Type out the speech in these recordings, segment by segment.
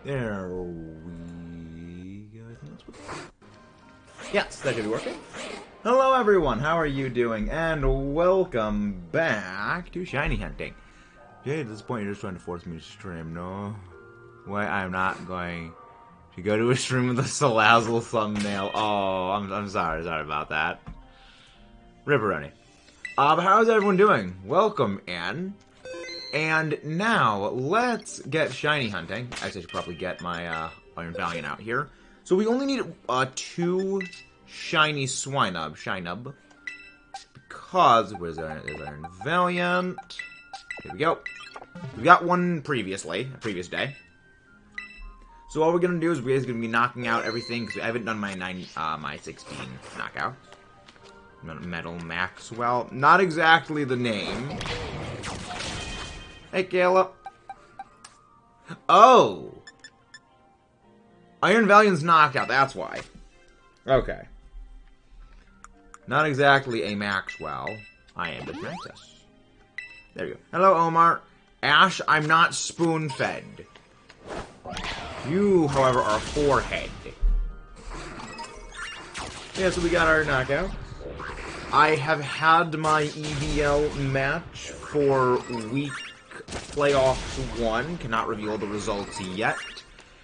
There we go. I think that's what... Yes, that should be working. Hello everyone, how are you doing? And welcome back to Shiny Hunting. Jay, at this point you're just trying to force me to stream, no? Why, I'm not going to go to a stream with a Salazzle thumbnail. Oh, I'm sorry about that. Ripperoni. But how's everyone doing? Welcome in. And now, let's get shiny hunting. Actually, I should probably get my Iron Valiant out here. So we only need 2 shiny Swinub. Because, where's Iron Valiant? Here we go. We got one previously, a previous day. So all we're gonna do is we're gonna be knocking out everything, because I haven't done my 16 knockout. Metal Maxwell. Not exactly the name. Hey, Kayla. Oh! Iron Valiant's knocked out, that's why. Okay. Not exactly a Maxwell. I am with Mantis. There you go. Hello, Omar. Ash, I'm not spoon-fed. You, however, are forehead. Yeah, so we got our knockout. I have had my EVL match for week Playoffs 1, cannot reveal the results yet.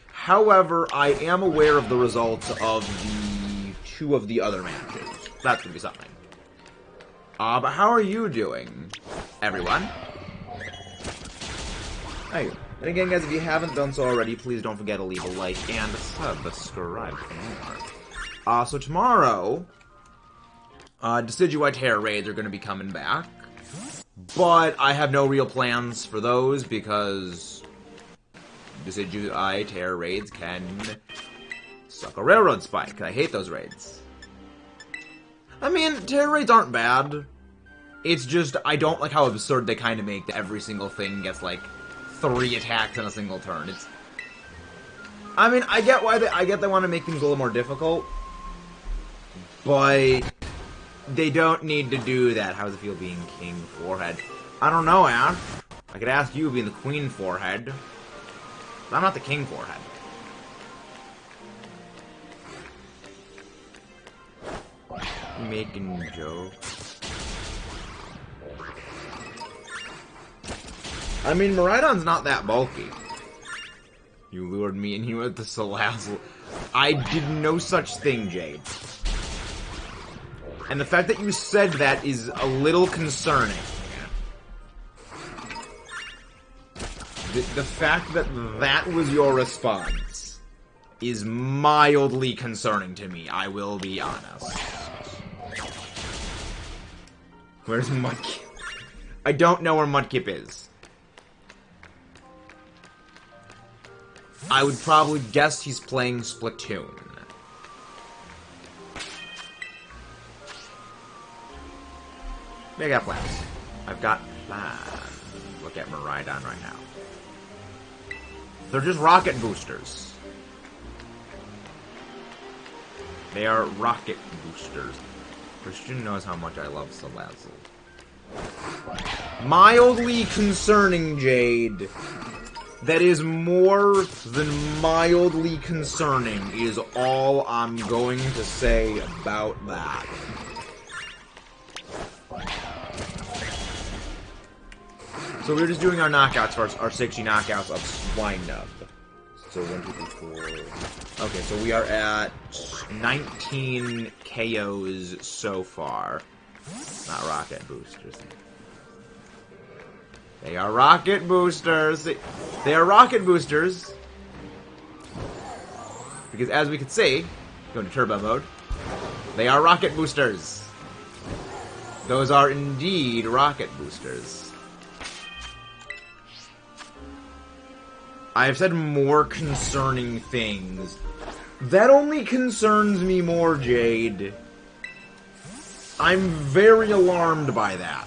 However, I am aware of the results of the 2 of the other matches. That's gonna be something. But how are you doing, everyone? Hey, and again, guys, if you haven't done so already, please don't forget to leave a like and subscribe for more. So tomorrow, Decidueye Terror Raids are gonna be coming back. But I have no real plans for those because Decidueye Terror Raids can suck a Railroad Spike. I hate those raids. I mean, Terror Raids aren't bad. It's just, I don't like how absurd they kind of make that every single thing gets, like, 3 attacks in a single turn. It's... I mean, I get why they want to make things a little more difficult. But... they don't need to do that. How does it feel being King Forehead? I don't know, Ash. I could ask you being the Queen Forehead. But I'm not the King Forehead. You making jokes? I mean, Miraidon's not that bulky. You lured me in here with the Salazzle. I did no such thing, Jade. And the fact that you said that is a little concerning. The fact that that was your response is mildly concerning to me, I will be honest. Where's Mudkip? I don't know where Mudkip is. I would probably guess he's playing Splatoon. I got plans. I've got plans. Look at Miraidon right now. They're just rocket boosters. They are rocket boosters. Christian knows how much I love Salazzle. Mildly concerning, Jade. That is more than mildly concerning is all I'm going to say about that. So we're just doing our knockouts first, our 60 knockouts of Swinub. So 1, 2, 3, 4. Okay, so we are at 19 KOs so far. Not rocket boosters. They are rocket boosters. They are rocket boosters. Because as we can see, go into turbo mode, they are rocket boosters. Those are indeed rocket boosters. I have said more concerning things. That only concerns me more, Jade. I'm very alarmed by that.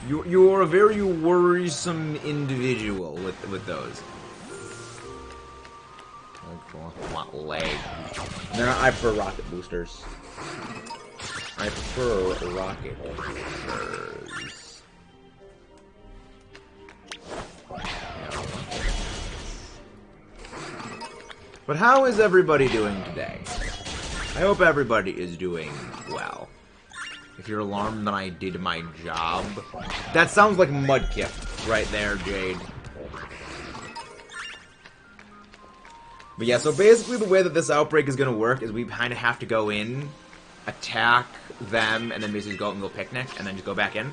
You're a very worrisome individual with those. I want leg. No, I prefer rocket boosters. I prefer rocket boosters. But how is everybody doing today? I hope everybody is doing well. If you're alarmed that I did my job... That sounds like Mudkip right there, Jade. But yeah, so basically the way that this outbreak is going to work is we kind of have to go in, attack them, and then basically go out and go picnic, and then just go back in.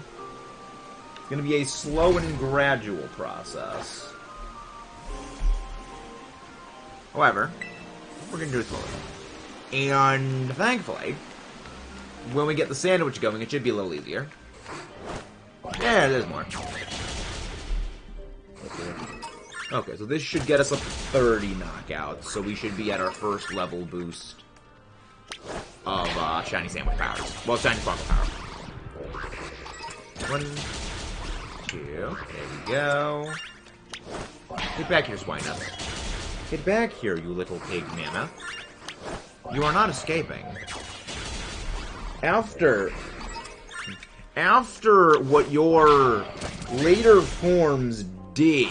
It's going to be a slow and gradual process. However, we're going to do it slowly. And thankfully, when we get the sandwich going, it should be a little easier. Yeah, there's more. Okay, so this should get us up to 30 knockouts, so we should be at our first level boost of Shiny Sandwich powers. Well, Shiny Sparkle power. 1, 2, there we go. Get back here, Swineup. Get back here, you little pig mammoth. You are not escaping. After what your later forms did,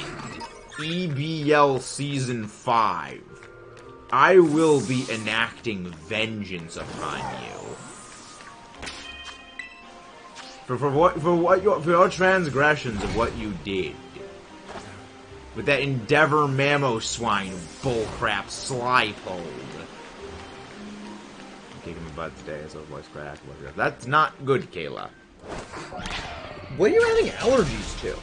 EBL Season 5, I will be enacting vengeance upon you. For your transgressions of what you did. With that Endeavor MAMOSWINE bullcrap Slipold. I'm kicking my butt today, so voice crack. That's not good, Kayla. What are you having allergies to?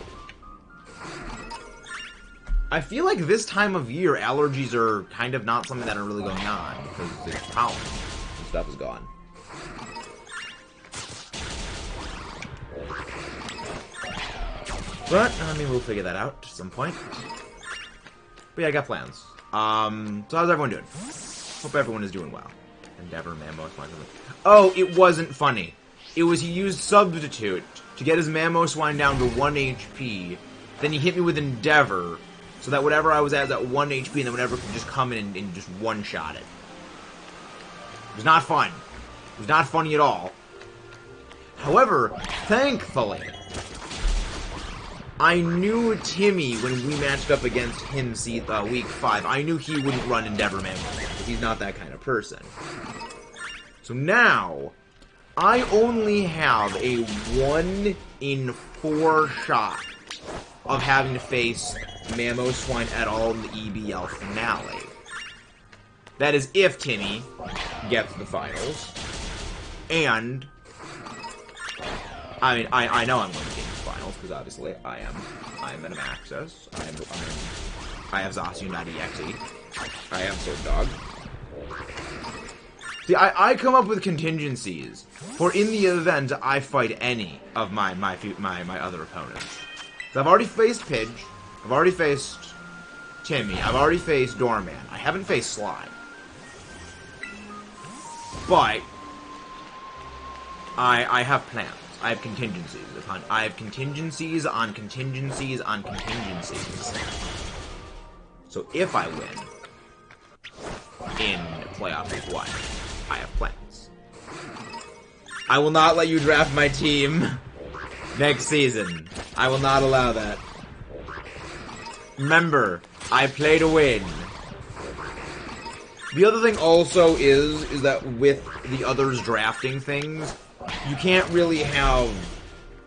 I feel like this time of year, allergies are kind of not something that are really going on, because the pollen and stuff is gone. But, I mean, we'll figure that out at some point. But yeah, I got plans. So how's everyone doing? Hope everyone is doing well. Endeavor, MAMOSWINE. Oh, it wasn't funny. It was he used Substitute to get his MAMOSWINE down to 1 HP, then he hit me with Endeavor, so that whatever I was at 1 HP, and then whatever could just come in and just one-shot it. It was not fun. It was not funny at all. However, thankfully, I knew Timmy when we matched up against him week 5. I knew he wouldn't run Endeavor MAMOSWINE, because he's not that kind of person. So now, I only have a 1 in 4 shot of having to face MAMOSWINE at all in the EBL finale. That is if Timmy gets the finals. And, I mean, I know I'm going to get the finals, because obviously I am at Maxis. I have Zacian.exe. I am Sword Dog. See, I come up with contingencies for in the event I fight any of my other opponents. So I've already faced Pidge, I've already faced Timmy, I've already faced Doorman. I haven't faced Sly. But I have plans. I have contingencies on contingencies on contingencies. So if I win in playoff week 1, I have plans. I will not let you draft my team next season. I will not allow that. Remember, I play to win. The other thing also is that with the others drafting things, you can't really have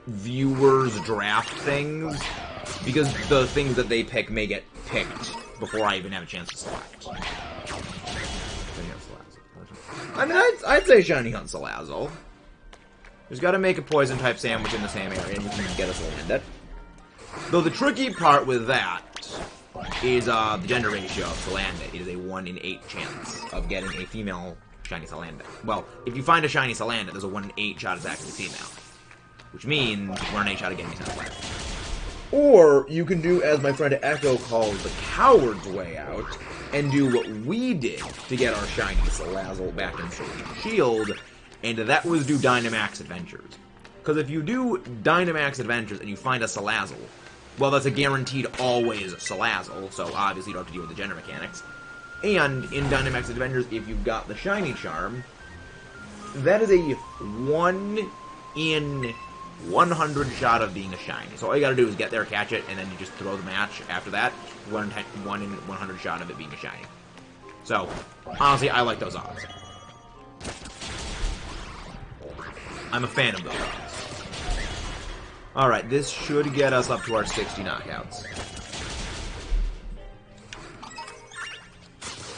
viewers draft things, because the things that they pick may get picked before I even have a chance to select. I mean, I'd say Shiny Hunt Salazzle. Just gotta make a Poison-type sandwich in the same area, and you can get us a Landit. Though the tricky part with that is the gender ratio of Salandit. It is a 1 in 8 chance of getting a female Shiny Salandit. Well, if you find a Shiny Salandit, there's a 1 in 8 shot it's actually female. Which means 1 in 8 shot of getting sent away. Or you can do, as my friend Echo calls, the coward's way out, and do what we did to get our Shiny Salazzle back in Sword and Shield, and that was do Dynamax Adventures. Because if you do Dynamax Adventures and you find a Salazzle, well, that's a guaranteed always Salazzle, so obviously you don't have to deal with the gender mechanics. And in Dynamax Adventures, if you've got the Shiny Charm, that is a 1 in 100 shot of being a Shiny. So all you gotta do is get there, catch it, and then you just throw the match after that. 1 in 100 shot of it being a Shiny. So, honestly, I like those odds. I'm a fan of those odds. Alright, this should get us up to our 60 knockouts.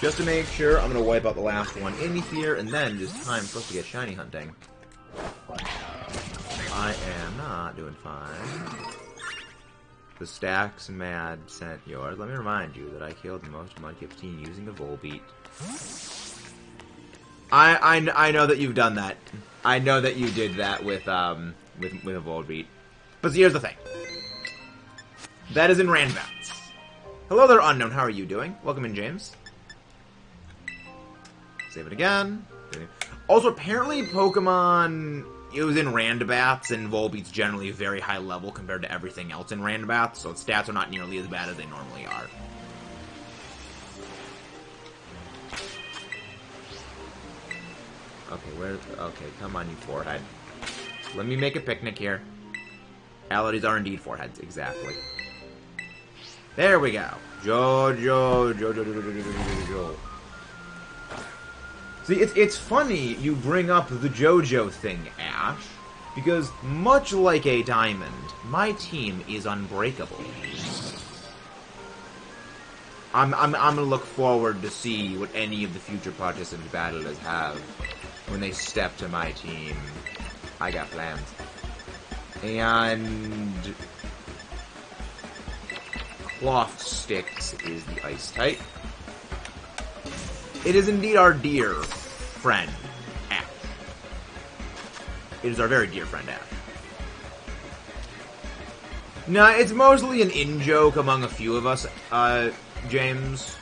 Just to make sure, I'm going to wipe out the last one in here, and then it's time for us to get shiny hunting. I am not doing fine. The Stacks Mad sent yours. Let me remind you that I killed the most Mudkip team using the Volbeat. I know that you've done that. I know that you did that with a Volbeat. But see, here's the thing. That is in Randbats. Hello there, Unknown. How are you doing? Welcome in, James. Save it again. Also, apparently Pokemon... It was in Randbats, and Volbeat's generally very high level compared to everything else in Randbats, so its stats are not nearly as bad as they normally are. Okay, okay, come on, you forehead. Let me make a picnic here. Allities are indeed foreheads, exactly. There we go. Jojo. See, it's funny you bring up the JoJo thing, Ash, because much like a diamond, my team is unbreakable. I'm gonna look forward to see what any of the future participant battlers have when they step to my team. I got plans. And Cloth Sticks is the ice type. It is indeed our dear friend, Ash. It is our very dear friend, Ash. Nah, it's mostly an in-joke among a few of us, James.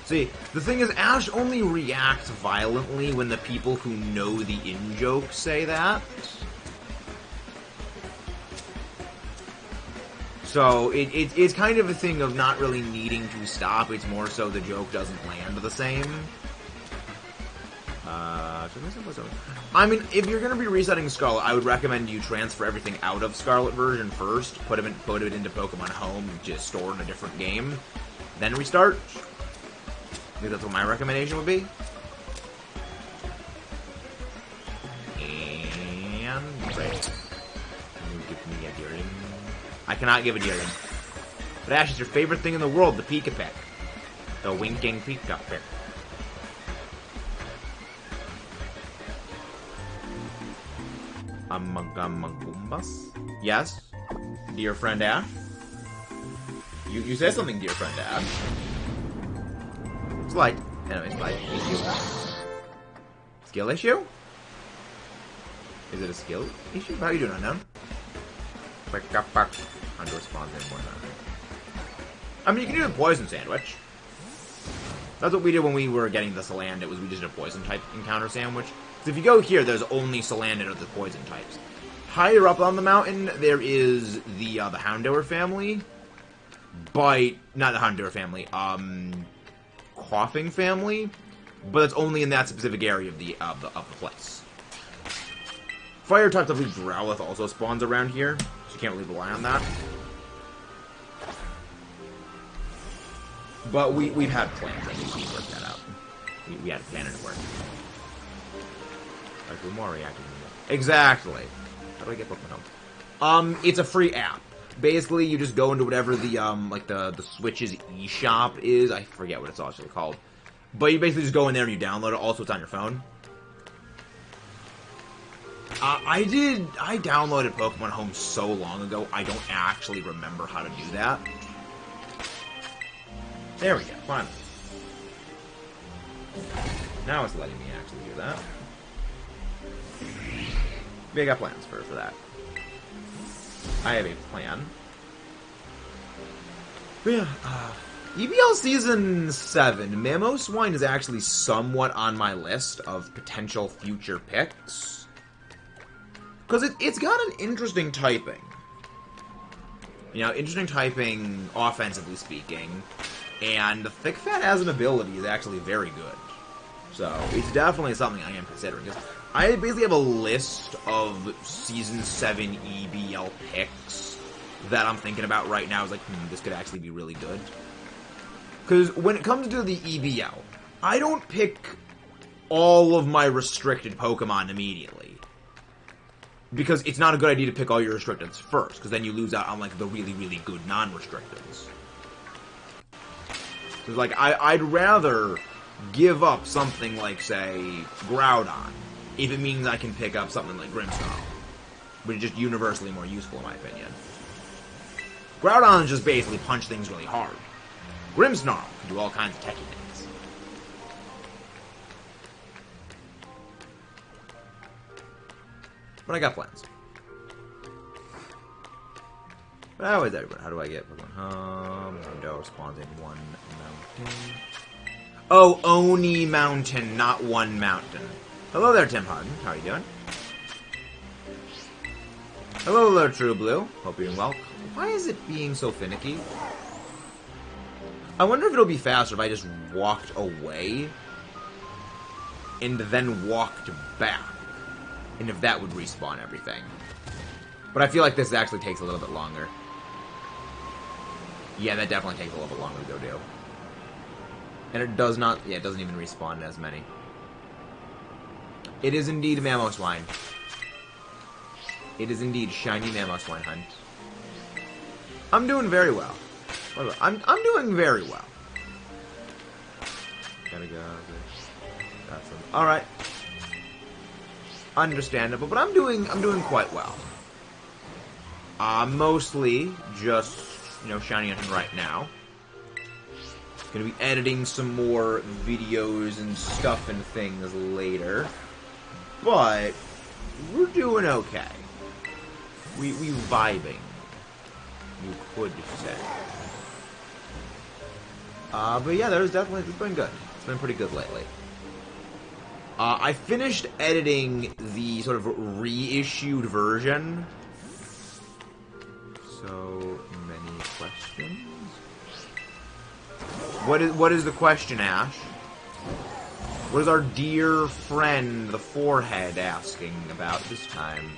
See, the thing is, Ash only reacts violently when the people who know the in-joke say that. So, it's kind of a thing of not really needing to stop, it's more so the joke doesn't land the same. I mean, if you're going to be resetting Scarlet, I would recommend you transfer everything out of Scarlet version first, put it into Pokemon Home, just store it in a different game, then restart. I think that's what my recommendation would be. And great. Can you give me a Deerling? I cannot give a Deerling. But Ash, is your favorite thing in the world, the Pika-Pick. The winking Pika-Pick. Amagumbas? Yes? Dear friend Ash? You said something, dear friend Ash. Slight. Anyway, slight. Issue. Skill issue? Is it a skill issue? How are you doing, Unknown? Under response and whatnot. I mean, you can do a poison sandwich. That's what we did when we were getting the Salandit, was we just did a poison type encounter sandwich. So if you go here, there's only Salandit of the poison types. Higher up on the mountain, there is the Houndour family. But, not the Houndour family, Coughing family. But it's only in that specific area of the place. Fire type, I believe Growlithe also spawns around here, so you can't really rely on that. But we've had plans, I think we worked that out. We had a plan and it worked. Like, we're more reactive than that. Exactly. How do I get Pokemon Home? It's a free app. Basically, you just go into whatever the, like, the Switch's eShop is. I forget what it's actually called. But you basically just go in there and you download it. Also, it's on your phone. I downloaded Pokemon Home so long ago, I don't actually remember how to do that. There we go, finally. Now it's letting me actually do that. Maybe I got plans for that. I have a plan. But yeah, EBL Season 7, MAMOSWINE is actually somewhat on my list of potential future picks. Because it's got an interesting typing. You know, interesting typing, offensively speaking. And the Thick Fat as an ability is actually very good. So, it's definitely something I am considering. I basically have a list of Season 7 EBL picks that I'm thinking about right now. It's like, this could actually be really good. Because when it comes to the EBL, I don't pick all of my restricted Pokemon immediately. Because it's not a good idea to pick all your restricteds first, because then you lose out on, like, the really, really good non-restricteds. So, like, I'd rather give up something like, say, Groudon, if it means I can pick up something like Grimmsnarl, which is just universally more useful, in my opinion. Groudon just basically punch things really hard. Grimmsnarl can do all kinds of techie things. But I got plans. But how is everyone? How do I get Pokemon? Window spawns in one mountain. Oh, Oni Mountain, not one mountain. Hello there, Tim Harden. How are you doing? Hello there, True Blue. Hope you're doing well. Why is it being so finicky? I wonder if it'll be faster if I just walked away and then walked back. And if that would respawn everything. But I feel like this actually takes a little bit longer. Yeah, that definitely takes a little bit longer to go do. And it does not... Yeah, it doesn't even respawn as many. It is indeed MAMOSWINE. It is indeed shiny MAMOSWINE hunt. I'm doing very well. I'm doing very well. Gotta go. That's alright. Understandable, but I'm doing quite well. Mostly just, you know, shiny hunting right now. Gonna be editing some more videos and stuff and things later. But we're doing okay. We vibing, you could say. But yeah, it's been good. It's been pretty good lately. I finished editing the sort of reissued version. So many questions. What is the question, Ash? What is our dear friend, the forehead, asking about this time?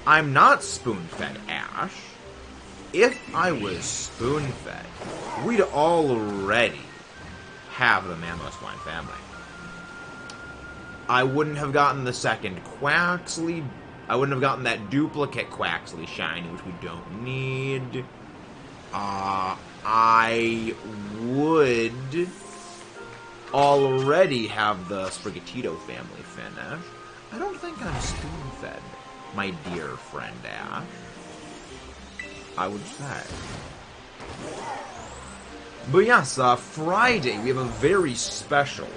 I'm not spoon-fed, Ash. If I was spoon-fed, we'd already have the MAMOSWINE family. I wouldn't have gotten the second Quaxley. I wouldn't have gotten that duplicate Quaxley shiny, which we don't need. I would already have the Sprigatito family finished. I don't think I'm spoon-fed, my dear friend Ash. I would say. But yes, Friday we have a very special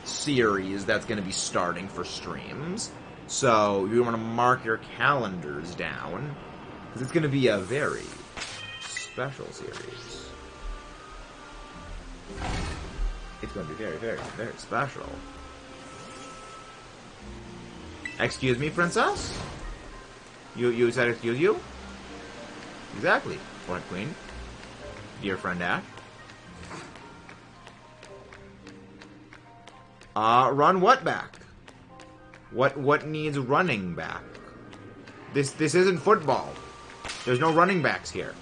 series that's going to be starting for streams. So you want to mark your calendars down, because it's going to be a very special series. It's going to be very, very, very special. Excuse me, princess? You said excuse you? Exactly, White Queen. Dear friend Ash. Run what back? What needs running back? This isn't football. There's no running backs here.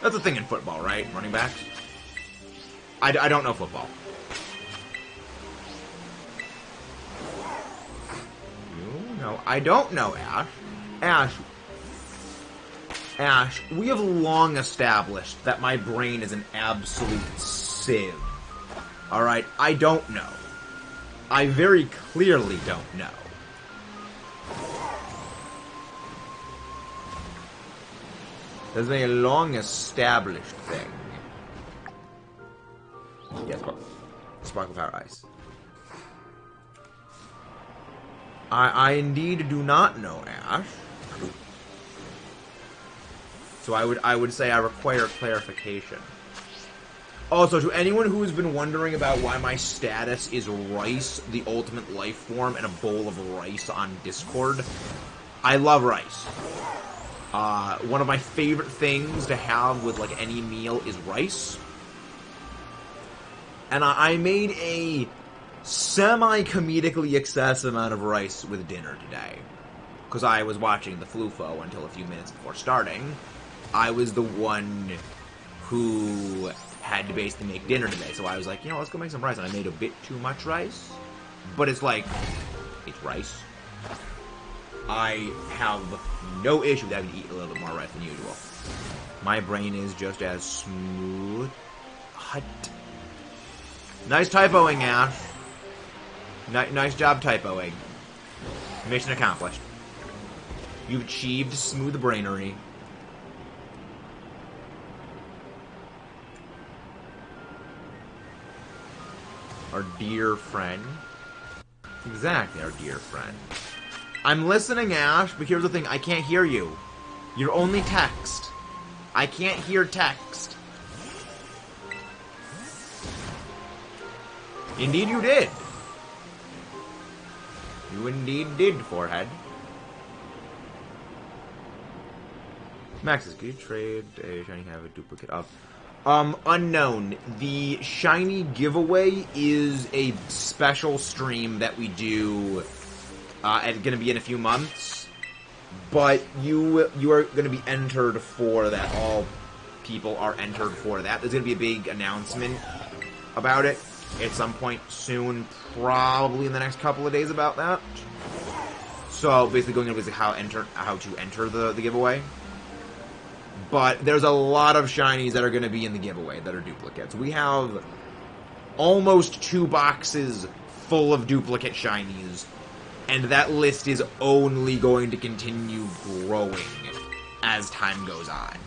That's a thing in football, right? Running backs? I don't know football. No, I don't know, Ash. Ash, we have long established that my brain is an absolute sieve. Alright, I don't know. I very clearly don't know. That's a long established thing. Yes, Sparkle Power Ice. I indeed do not know, Ash. So I would say I require clarification. Also, to anyone who has been wondering about why my status is Rice, the ultimate life form, and a bowl of rice on Discord, I love rice. One of my favorite things to have with, like, any meal is rice. And I made a semi-comedically excessive amount of rice with dinner today. Because I was watching the Flufo until a few minutes before starting. I was the one who had to basically make dinner today. So I was like, you know, let's go make some rice. And I made a bit too much rice. But it's like, it's rice. I have no issue with having to eat a little bit more rice than usual. My brain is just as smooth. Hut. Nice typoing, Ash. Nice job typoing. Mission accomplished. You've achieved smooth brainery. Our dear friend. Exactly, our dear friend. I'm listening, Ash, but here's the thing. I can't hear you. You're only text. I can't hear text. Indeed you did. You indeed did, forehead. Maxis, could you trade a shiny have a duplicate of? Unknown. The shiny giveaway is a special stream that we do. It's gonna be in a few months, but you are gonna be entered for that. All people are entered for that. There's gonna be a big announcement about it at some point soon, probably in the next couple of days about that. So basically, going over how to enter the giveaway. But there's a lot of shinies that are going to be in the giveaway that are duplicates. We have almost 2 boxes full of duplicate shinies, and that list is only going to continue growing as time goes on.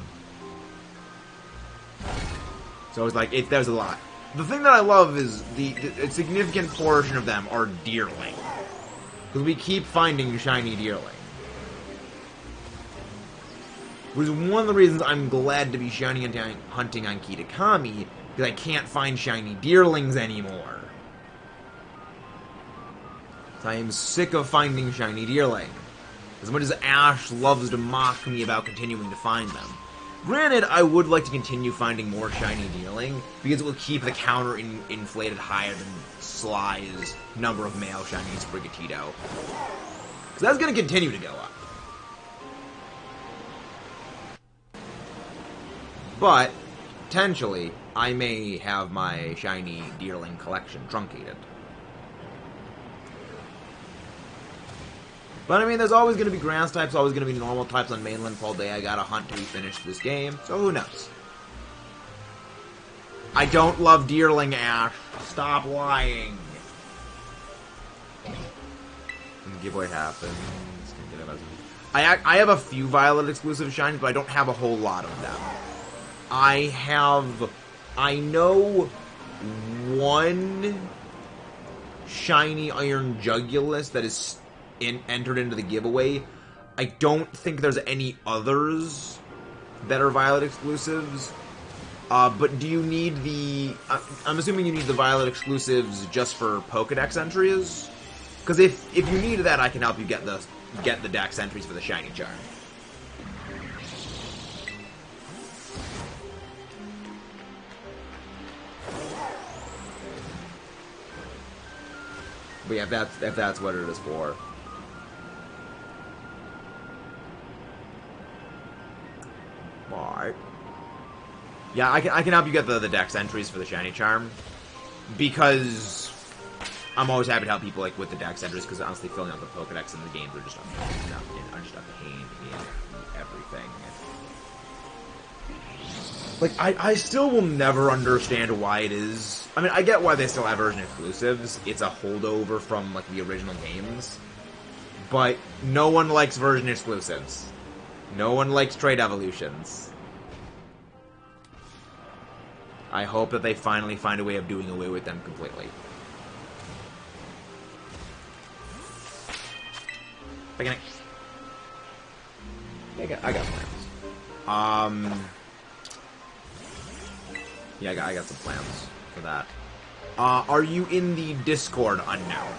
So it's like, there's a lot. The thing that I love is a significant portion of them are Deerling. Because we keep finding shiny Deerling. Which is one of the reasons I'm glad to be shiny hunting on Kitakami, because I can't find shiny Deerlings anymore. So I am sick of finding shiny Deerling. As much as Ash loves to mock me about continuing to find them. Granted, I would like to continue finding more shiny Deerling, because it will keep the counter inflated higher than Sly's number of male shiny Sprigatito. So that's going to continue to go up. But, potentially, I may have my shiny Deerling collection truncated. But, I mean, there's always going to be grass types, always going to be normal types on mainland all day. I gotta hunt till we finish this game, so who knows? I don't love Deerling, Ash. Stop lying. When the giveaway happens... I have a few Violet exclusive shinies, but I don't have a whole lot of them. I know one shiny Iron Jugulus that is entered into the giveaway. I don't think there's any others that are Violet exclusives. But do you need the... I'm assuming you need the Violet exclusives just for Pokedex entries? Because if you need that, I can help you get the Dex entries for the Shiny Charm. But yeah, if that's what it is for. But yeah, I can help you get the Dex entries for the Shiny Charm, because I'm always happy to help people like with the Dex entries, because honestly, filling out the Pokedex in the games are just a pain in everything. Like, I still will never understand why it is. I mean, I get why they still have version exclusives. It's a holdover from, like, the original games. But no one likes version exclusives. No one likes trade evolutions. I hope that they finally find a way of doing away with them completely. I got plans. Yeah, I got some plans for that. Are you in the Discord unknown?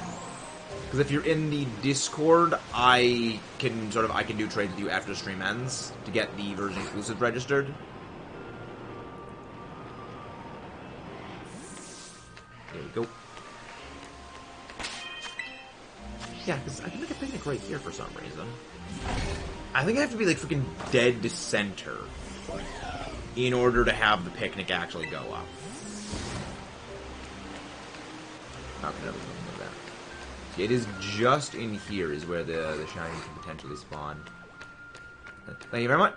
Because if you're in the Discord, I can do trades with you after the stream ends to get the version exclusive registered. There we go. Yeah, because I can make a picnic right here for some reason. I think I have to be like freaking dead center in order to have the picnic actually go up. How can I ever remember that? It is just in here is where the shiny can potentially spawn. Thank you very much.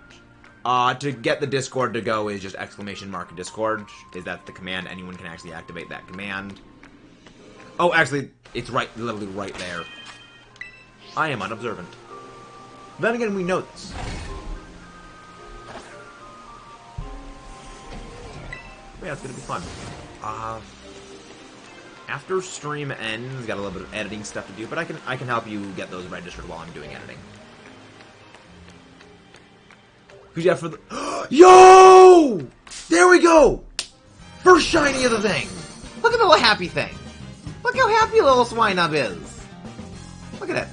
To get the Discord to go is just exclamation mark Discord. Is that the command? Anyone can actually activate that command. Oh, actually, it's right, literally right there. I am unobservant. Then again, we know this. Yeah, it's gonna be fun. After stream ends, got a little bit of editing stuff to do, but I can help you get those registered while I'm doing editing. Who's got for the Yo! There we go! First shiny of the thing! Look at the little happy thing! Look how happy little Swinub is! Look at it!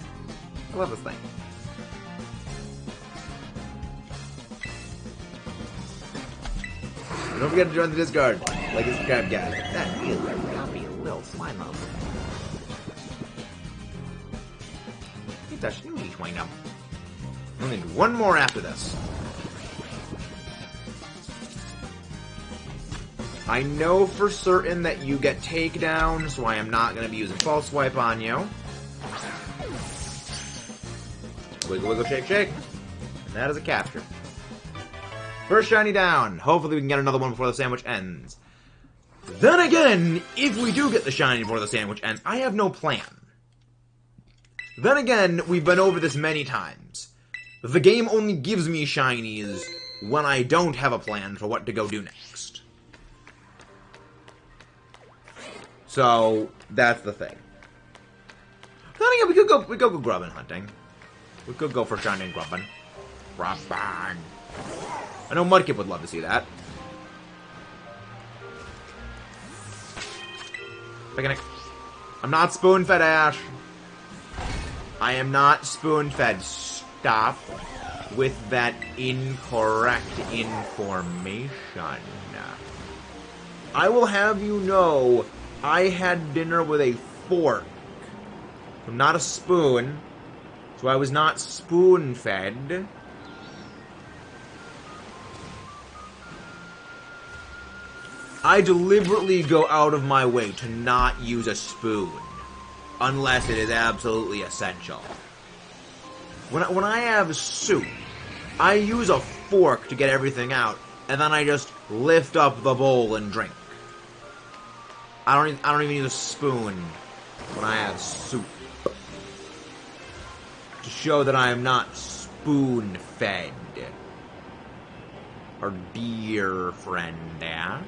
I love this thing. Don't forget to join the Discord. Like and subscribe, guys. That is a happy little Swinub. It's a snooty Swinub. We'll need one more after this. I know for certain that you get takedown, so I am not going to be using False Swipe on you. Wiggle, wiggle, shake, shake. And that is a capture. First shiny down. Hopefully we can get another one before the sandwich ends. Then again, if we do get the shiny before the sandwich ends, I have no plan. Then again, we've been over this many times. The game only gives me shinies when I don't have a plan for what to go do next. So, that's the thing. Then again, we could go grubbin hunting. We could go for shiny and grubbin. Grubbin. I know Mudkip would love to see that. Picnic. I'm not spoon-fed, Ash. I am not spoon-fed. Stop with that incorrect information. I will have you know, I had dinner with a fork. I'm not a spoon, so I was not spoon-fed. I deliberately go out of my way to not use a spoon, unless it is absolutely essential. When I have soup, I use a fork to get everything out, and then I just lift up the bowl and drink. I don't even use a spoon when I have soup. To show that I am not spoon-fed. Our dear friend Ash.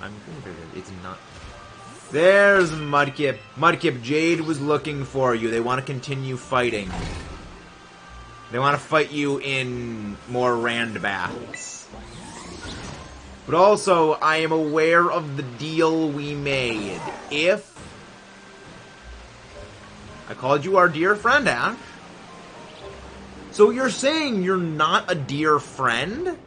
I'm good at it. It's not. There's Mudkip. Mudkip, Jade was looking for you. They want to continue fighting. They want to fight you in more rand battles. But also, I am aware of the deal we made. If I called you our dear friend, Ash. So you're saying you're not a dear friend?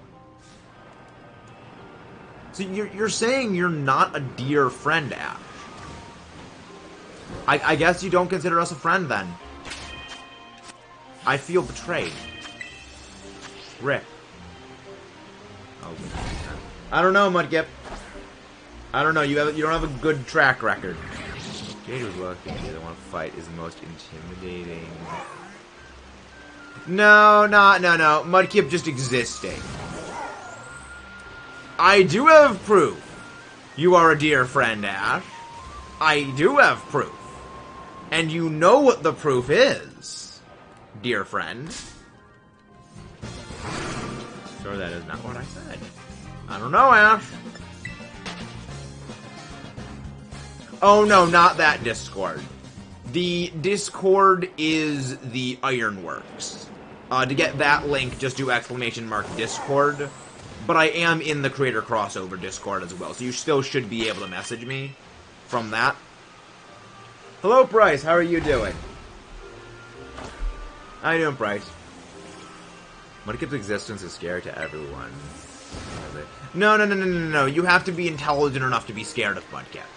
So you're saying you're not a dear friend, Ash. I guess you don't consider us a friend, then. I feel betrayed. Rip. Oh, I don't know, Mudkip. I don't know. You don't have a good track record. Jade was lucky. They want to fight is the most intimidating. No. Mudkip just existing. I do have proof. You are a dear friend, Ash. I do have proof. And you know what the proof is, dear friend. Sure, that is not what I said. I don't know, Ash. Oh, no, not that Discord. The Discord is the Ironworks. To get that link, just do exclamation mark Discord. But I am in the Creator Crossover Discord as well, so you still should be able to message me from that. Hello, Bryce. How are you doing? How you doing, Bryce? Mudkip's existence is scary to everyone. No. You have to be intelligent enough to be scared of Mudkip.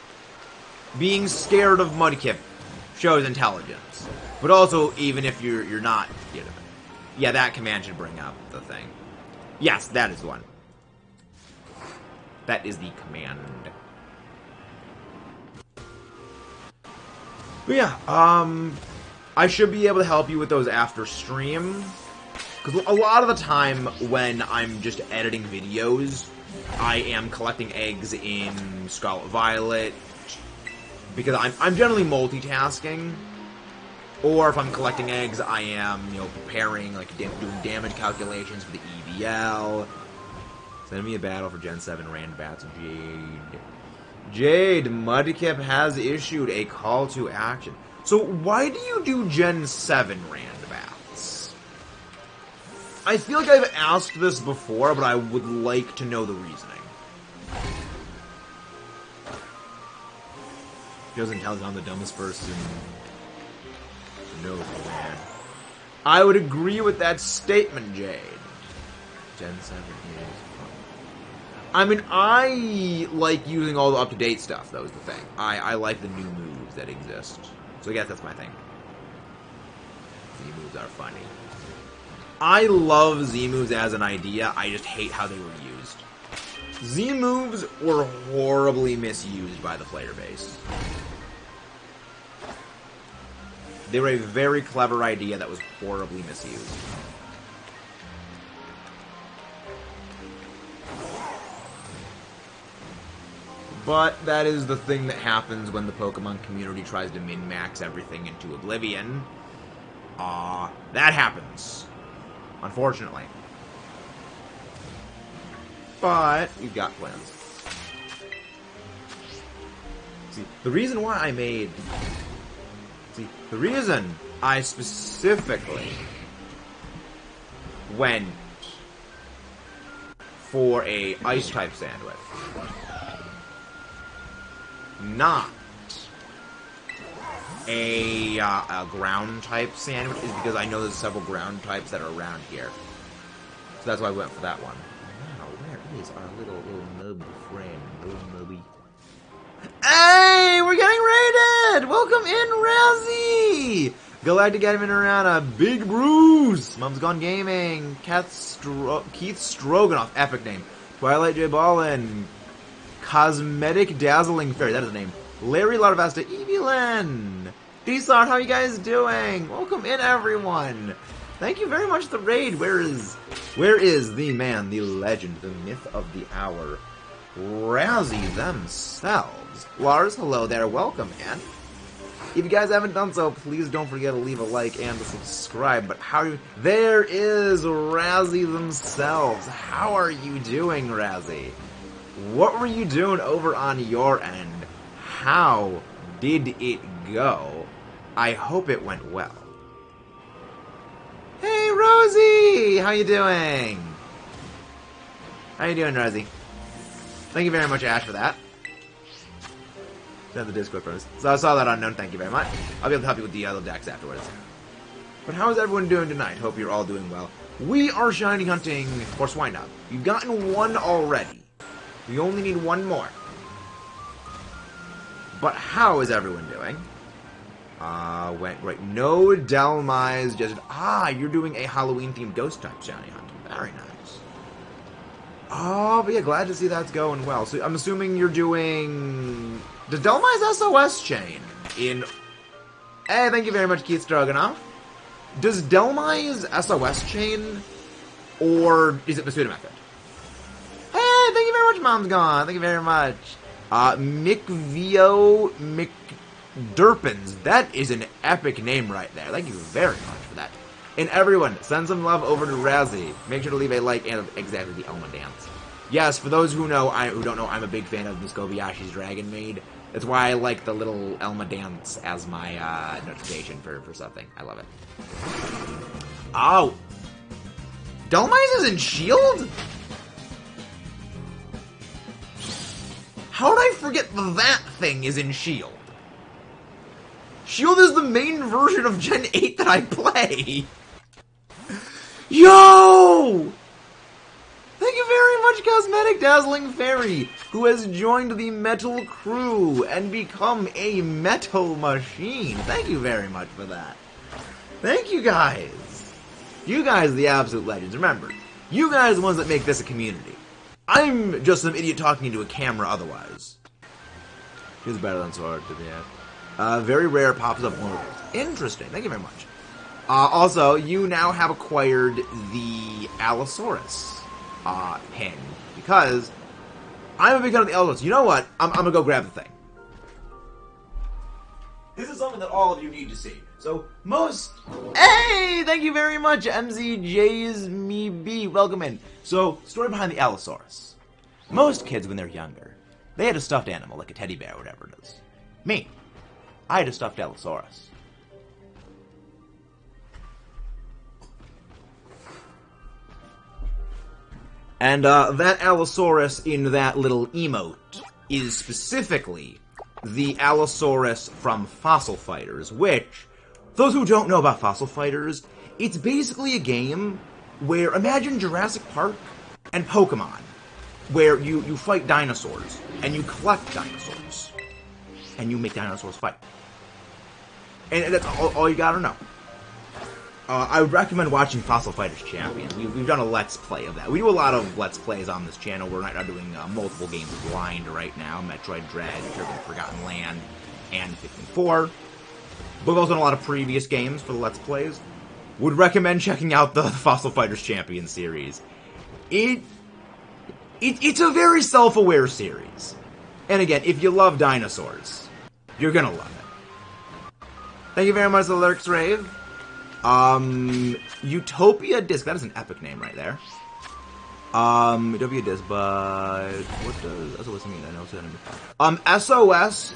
Being scared of Mudkip shows intelligence. But also, even if you're not scared of it. Yeah, that command should bring up the thing. Yes, that is one. That is the command. But yeah, I should be able to help you with those after stream. Because a lot of the time when I'm just editing videos, I am collecting eggs in Scarlet Violet. Because I'm generally multitasking. Or if I'm collecting eggs, I am, preparing, like, doing damage calculations for the EVL. Send me a battle for Gen 7 Rand Bats Jade. Jade, Mudkip has issued a call to action. So why do you do Gen 7 Rand Bats? I feel like I've asked this before, but I would like to know the reasoning. Feels intelligent, I'm the dumbest person. No, man. I would agree with that statement, Jade. Gen 7 is... I mean, I like using all the up-to-date stuff, that was the thing. I like the new moves that exist. So I guess that's my thing. Z-moves are funny. I love Z-moves as an idea, I just hate how they were used. Z-moves were horribly misused by the player base. They were a very clever idea that was horribly misused. But that is the thing that happens when the Pokemon community tries to min-max everything into oblivion. That happens. Unfortunately. But we've got plans. See, the reason why I made... See, the reason I specifically went for a Ice-type sandwich, not a ground-type sandwich, is because I know there's several ground types that are around here. So that's why I went for that one. Now, where is our little nub friend, little nubby? Hey, we're getting raided! Welcome in, Razzie! Galactic Admin Arana, Big Bruce, Mom's Gone Gaming, Keith Stroganoff, epic name, Twilight J. Ballin, Cosmetic Dazzling Fairy, that is the name, Larry Larvasta, Evelyn, D-Sar, how you guys doing? Welcome in, everyone! Thank you very much for the raid. Where is the man, the legend, the myth of the hour? Razzie themselves. Lars, hello there, welcome in. If you guys haven't done so, please don't forget to leave a like and to subscribe. But there is Razzie themselves. How are you doing, Razzie? What were you doing over on your end? How did it go? I hope it went well. Hey, Rosie! How you doing? How you doing, Rosie? Thank you very much, Ash, for that. Send the Discord first. So I saw that unknown, thank you very much. I'll be able to help you with the other decks afterwards. But how is everyone doing tonight? Hope you're all doing well. We are shiny hunting for Swinub. You've gotten one already. We only need one more. But how is everyone doing? Went right. No Delmise, just... you're doing a Halloween-themed ghost-type shiny hunt. Very nice. Oh, but yeah, glad to see that's going well. So I'm assuming you're doing... Does Delmise SOS chain in... Hey, thank you very much, Keith Stroganoff. Does Delmise SOS chain, or is it the pseudo method? Hey, thank you very much, Mom's Gone. Thank you very much. McVio McDurpins. That is an epic name right there. Thank you very much for that. And everyone, send some love over to Razzie. Make sure to leave a like and exactly the Elma dance. Yes, for those who don't know, I'm a big fan of Miss Kobayashi's Dragon Maid. That's why I like the little Elma dance as my notification for something. I love it. Oh! Delmise is in S.H.I.E.L.D.? How did I forget that thing is in S.H.I.E.L.D.? S.H.I.E.L.D. is the main version of Gen 8 that I play! Yo! Thank you very much, Cosmetic Dazzling Fairy, who has joined the Metal Crew and become a metal machine. Thank you very much for that. Thank you, guys. You guys are the absolute legends. Remember, you guys are the ones that make this a community. I'm just some idiot talking into a camera otherwise. He's better than Sword, yeah. Very rare, pops up one of those. Interesting, thank you very much. Also, you now have acquired the Allosaurus pin, because I'm a big fan of the Allosaurus. You know what? I'm gonna go grab the thing. This is something that all of you need to see. So, Hey! Thank you very much, MZJ's Me B. Welcome in. So, story behind the Allosaurus. Most kids, when they're younger, they had a stuffed animal, like a teddy bear or whatever it is. Me, I had a stuffed Allosaurus. And that Allosaurus in that little emote is specifically the Allosaurus from Fossil Fighters, which, those who don't know about Fossil Fighters, it's basically a game where, imagine Jurassic Park and Pokemon, where you fight dinosaurs, and you collect dinosaurs, and you make dinosaurs fight. And that's all you gotta know. I would recommend watching Fossil Fighters Champion. We've done a Let's Play of that. We do a lot of Let's Plays on this channel. We're not doing multiple games blind right now. Metroid Dread, Turbo Forgotten Land, and 54. But we've also done a lot of previous games for the Let's Plays. Would recommend checking out the Fossil Fighters Champion series. It's a very self-aware series. And again, if you love dinosaurs, you're gonna love it. Thank you very much, the Lurks Rave. Utopia Disc. That is an epic name right there. Utopia Disc, but what does SOS mean? I know it's SOS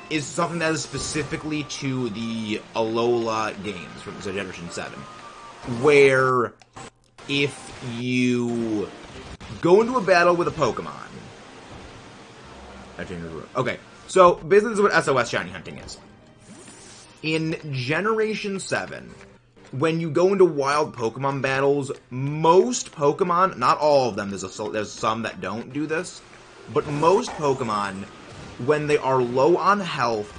is something that is specifically to the Alola games from Generation 7, where if you go into a battle with a Pokemon. Okay, so basically this is what SOS shiny hunting is. In Generation 7, when you go into wild Pokemon battles, most Pokemon, not all of them, there's some that don't do this, but most Pokemon, when they are low on health,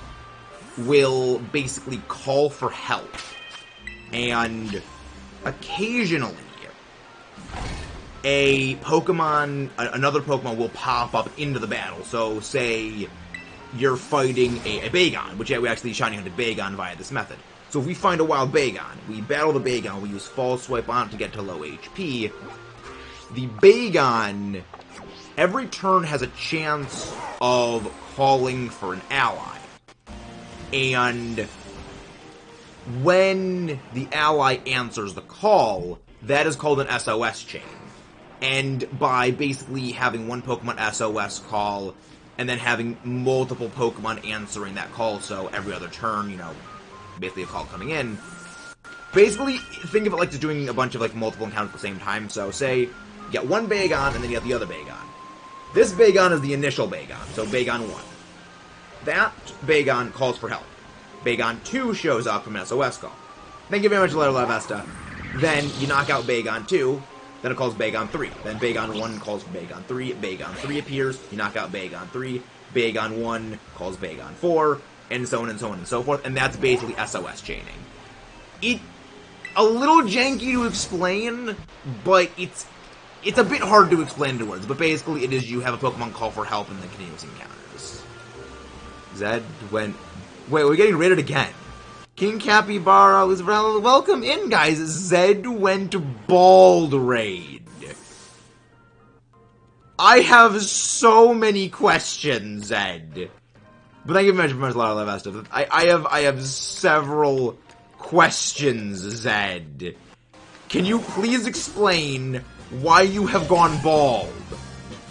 will basically call for help. And occasionally, another Pokemon will pop up into the battle. So, say you're fighting a Bagon, which we actually shiny hunted Bagon via this method. So if we find a wild Bagon, we battle the Bagon, we use False Swipe on it to get to low HP. The Bagon, every turn has a chance of calling for an ally. And when the ally answers the call, that is called an SOS chain. And by basically having one Pokemon SOS call, and then having multiple Pokemon answering that call, so every other turn, basically a call coming in. Basically, think of it like just doing a bunch of, multiple encounters at the same time. So, say, you get one Bagon, and then you get the other Bagon. This Bagon is the initial Bagon, so Bagon 1. That Bagon calls for help. Bagon 2 shows up from an SOS call. Thank you very much, La Vesta. Then, you knock out Bagon 2, then it calls Bagon 3. Then Bagon 1 calls for Bagon 3. Bagon 3 appears. You knock out Bagon 3. Bagon 1 calls Bagon 4. And so on and so on and so forth. And that's basically SOS chaining. It's a little janky to explain, but it's a bit hard to explain into words. But basically it is you have a Pokemon call for help and then continuous encounters. Zed went... Wait, we're getting raided again. King Capybara, Lizarella, welcome in, guys. Zed went bald raid. I have so many questions, Zed. But thank you very much for a lot of that stuff. I have several questions, Zed. Can you please explain why you have gone bald?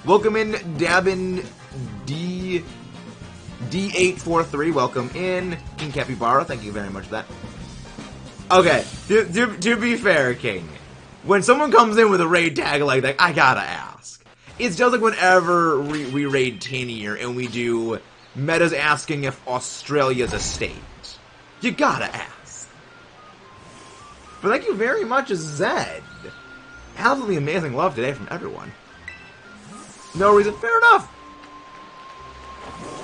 Welcome in, Dabin D843, welcome in. King Capybara, thank you very much for that. Okay, to be fair, King, when someone comes in with a raid tag like that, I gotta ask. It's just like whenever we raid Tinier and we do metas asking if Australia's a state. You gotta ask. But thank you very much, Zed. Absolutely amazing love today from everyone. No reason, fair enough.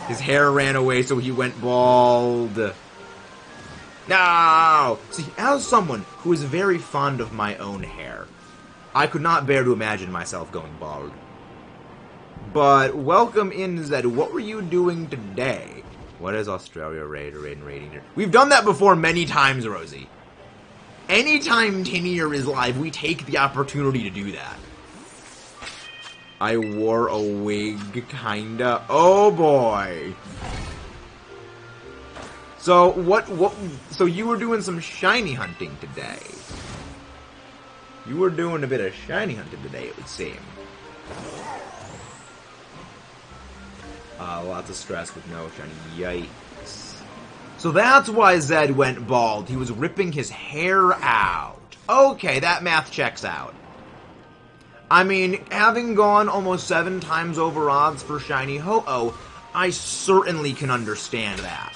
His hair ran away, so he went bald. No! See, as someone who is very fond of my own hair, I could not bear to imagine myself going bald. But welcome in, Zed. What were you doing today? What is Australia rating here? We've done that before many times, Rosie. Anytime Tinier is live, we take the opportunity to do that. I wore a wig, kinda. Oh boy. So so you were doing some shiny hunting today. You were doing a bit of shiny hunting today, it would seem. Lots of stress with no shiny. Yikes. So that's why Zed went bald. He was ripping his hair out. Okay, that math checks out. I mean, having gone almost 7 times over odds for shiny Ho-Oh, I certainly can understand that.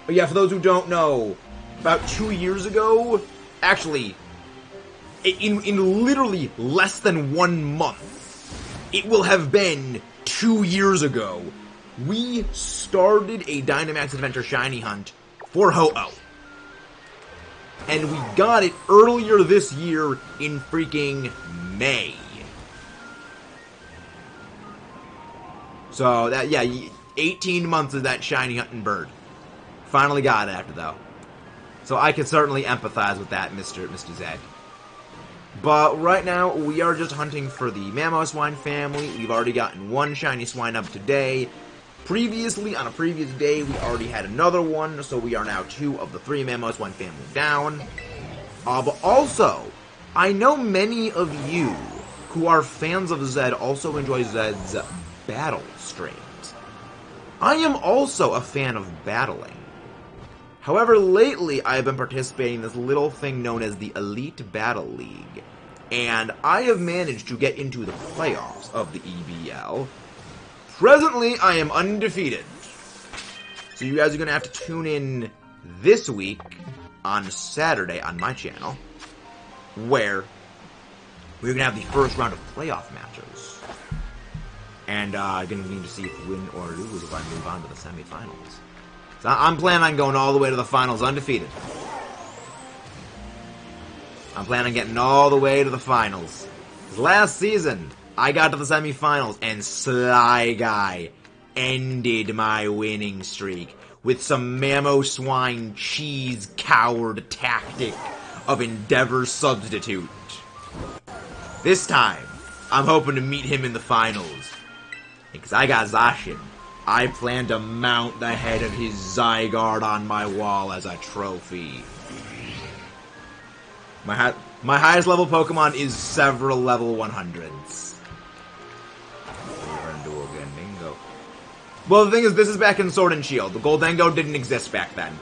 But yeah, for those who don't know, about 2 years ago, actually, in literally less than 1 month, it will have been 2 years ago, we started a Dynamax Adventure Shiny Hunt for Ho-Oh. And we got it earlier this year in freaking May. So, that, yeah, 18 months of that shiny hunting bird. Finally got it after, though. So I can certainly empathize with that, Mr. Zed. But right now, we are just hunting for the MAMOSWINE family. We've already gotten 1 shiny swine up today. Previously, on a previous day, we already had another one, so we are now 2 of the 3 MAMOSWINE family down. But also, I know many of you who are fans of Zed also enjoy Zed's battle streams. I am also a fan of battling. However, lately I have been participating in this little thing known as the Elite Battle League, and I have managed to get into the playoffs of the EBL. Presently, I am undefeated. So you guys are going to have to tune in this week on Saturday on my channel, where we're going to have the first round of playoff matches. And I'm going to need to see if win or lose if I move on to the semifinals. So I'm planning on going all the way to the finals undefeated. I'm planning on getting all the way to the finals. Last season, I got to the semifinals, and Sly Guy ended my winning streak with some MAMOSWINE cheese coward tactic of Endeavor Substitute. This time, I'm hoping to meet him in the finals. Because I got Zacian. I plan to mount the head of his Zygarde on my wall as a trophy. My highest level Pokemon is several level 100s. Well, the thing is, this is back in Sword and Shield. The Goldengo didn't exist back then.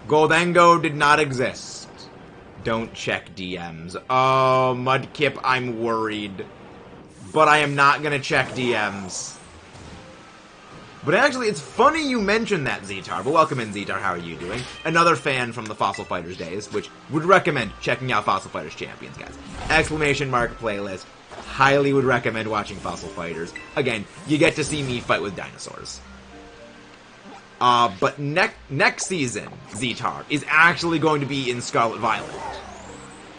Goldengo did not exist. Don't check DMs. Oh, Mudkip, I'm worried. But I am not gonna check DMs. But actually, it's funny you mentioned that, Zetar. But welcome in, Zetar. How are you doing? Another fan from the Fossil Fighters days, which would recommend checking out Fossil Fighters Champions, guys. Exclamation mark playlist. Highly would recommend watching Fossil Fighters. Again, you get to see me fight with dinosaurs. But next season, Zetar, is actually going to be in Scarlet Violet.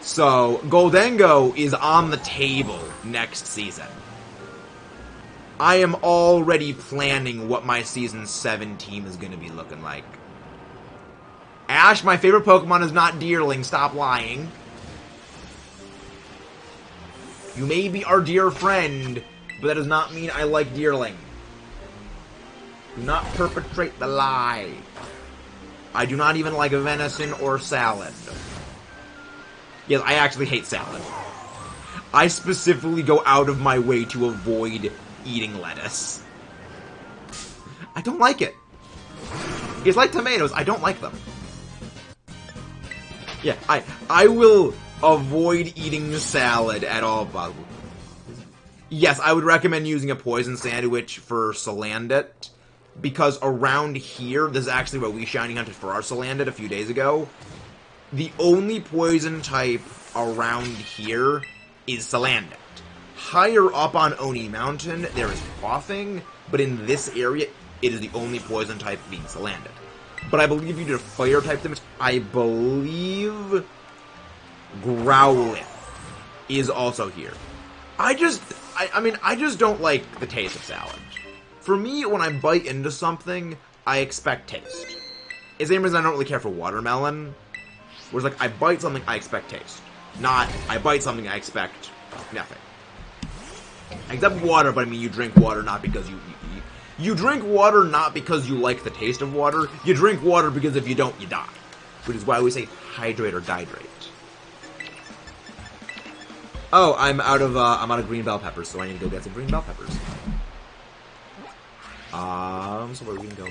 So, Goldengo is on the table next season. I am already planning what my Season 7 team is going to be looking like. Ash, my favorite Pokemon is not Deerling. Stop lying. You may be our dear friend, but that does not mean I like Deerling. Do not perpetrate the lie. I do not even like venison or salad. Yes, I actually hate salad. I specifically go out of my way to avoid eating lettuce. I don't like it. It's like tomatoes. I don't like them. Yeah, I will avoid eating salad at all possible. Yes, I would recommend using a poison sandwich for Salandit, because around here, this is actually what we shiny hunted for our Salandit a few days ago. The only poison type around here is Salandit. Higher up on Oni Mountain, there is Coughing, but in this area, it is the only poison type being landed. But I believe you did a fire type damage. I believe Growlithe is also here. I mean, I just don't like the taste of salad. For me, when I bite into something, I expect taste. It's the same reason I don't really care for watermelon. Whereas, like, I bite something, I expect taste. Not, I bite something, I expect nothing. Except water, but I mean, you drink water not because you drink water not because you like the taste of water. You drink water because if you don't, you die. Which is why we say hydrate or dihydrate. Oh, I'm out of green bell peppers, so I need to go get some green bell peppers. So where we can go?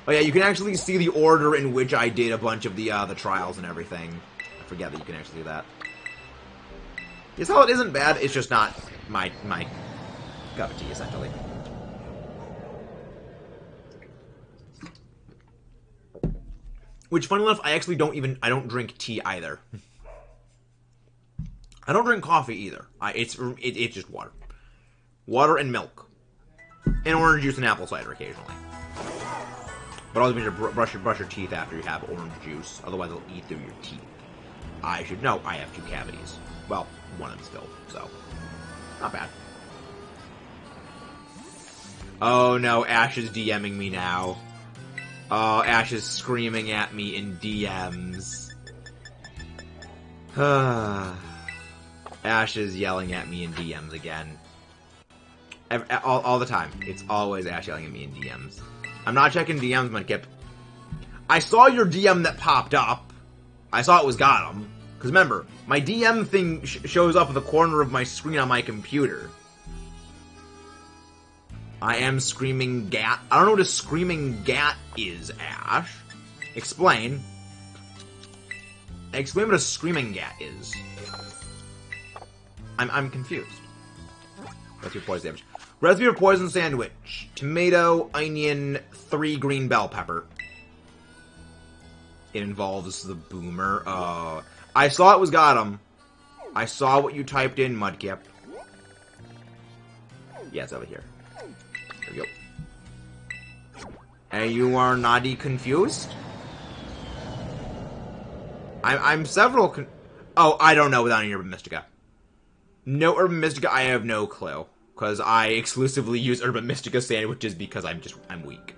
Oh yeah, you can actually see the order in which I did a bunch of the trials and everything. I forget that you can actually do that. This salad isn't bad, it's just not my cup of tea, essentially. Which, funny enough, I actually I don't drink tea either. I don't drink coffee either. It's just water. Water and milk. And orange juice and apple cider occasionally. But always make sure to brush your teeth after you have orange juice, otherwise it'll eat through your teeth. I should know I have 2 cavities. Well, one of them still, so not bad. Oh no, Ash is DMing me now. Oh, Ash is screaming at me in DMs. Ash is yelling at me in DMs again. All the time. It's always Ash yelling at me in DMs. I'm not checking DMs, Mudkip. I saw your DM that popped up. I saw it was got him. Because remember, my DM thing shows up at the corner of my screen on my computer. I am screaming gat. I don't know what a screaming gat is, Ash. Explain. Explain what a screaming gat is. I'm confused. Recipe for poison damage. Recipe for poison sandwich. Tomato, onion, 3 green bell pepper. It involves the boomer. I saw it was got him. I saw what you typed in, Mudkip. Yeah, it's over here. There we go. And you are naughty confused? I'm several oh, I don't know without any Urban Mystica. No Urban Mystica, I have no clue. Because I exclusively use Urban Mystica sandwiches because I'm weak.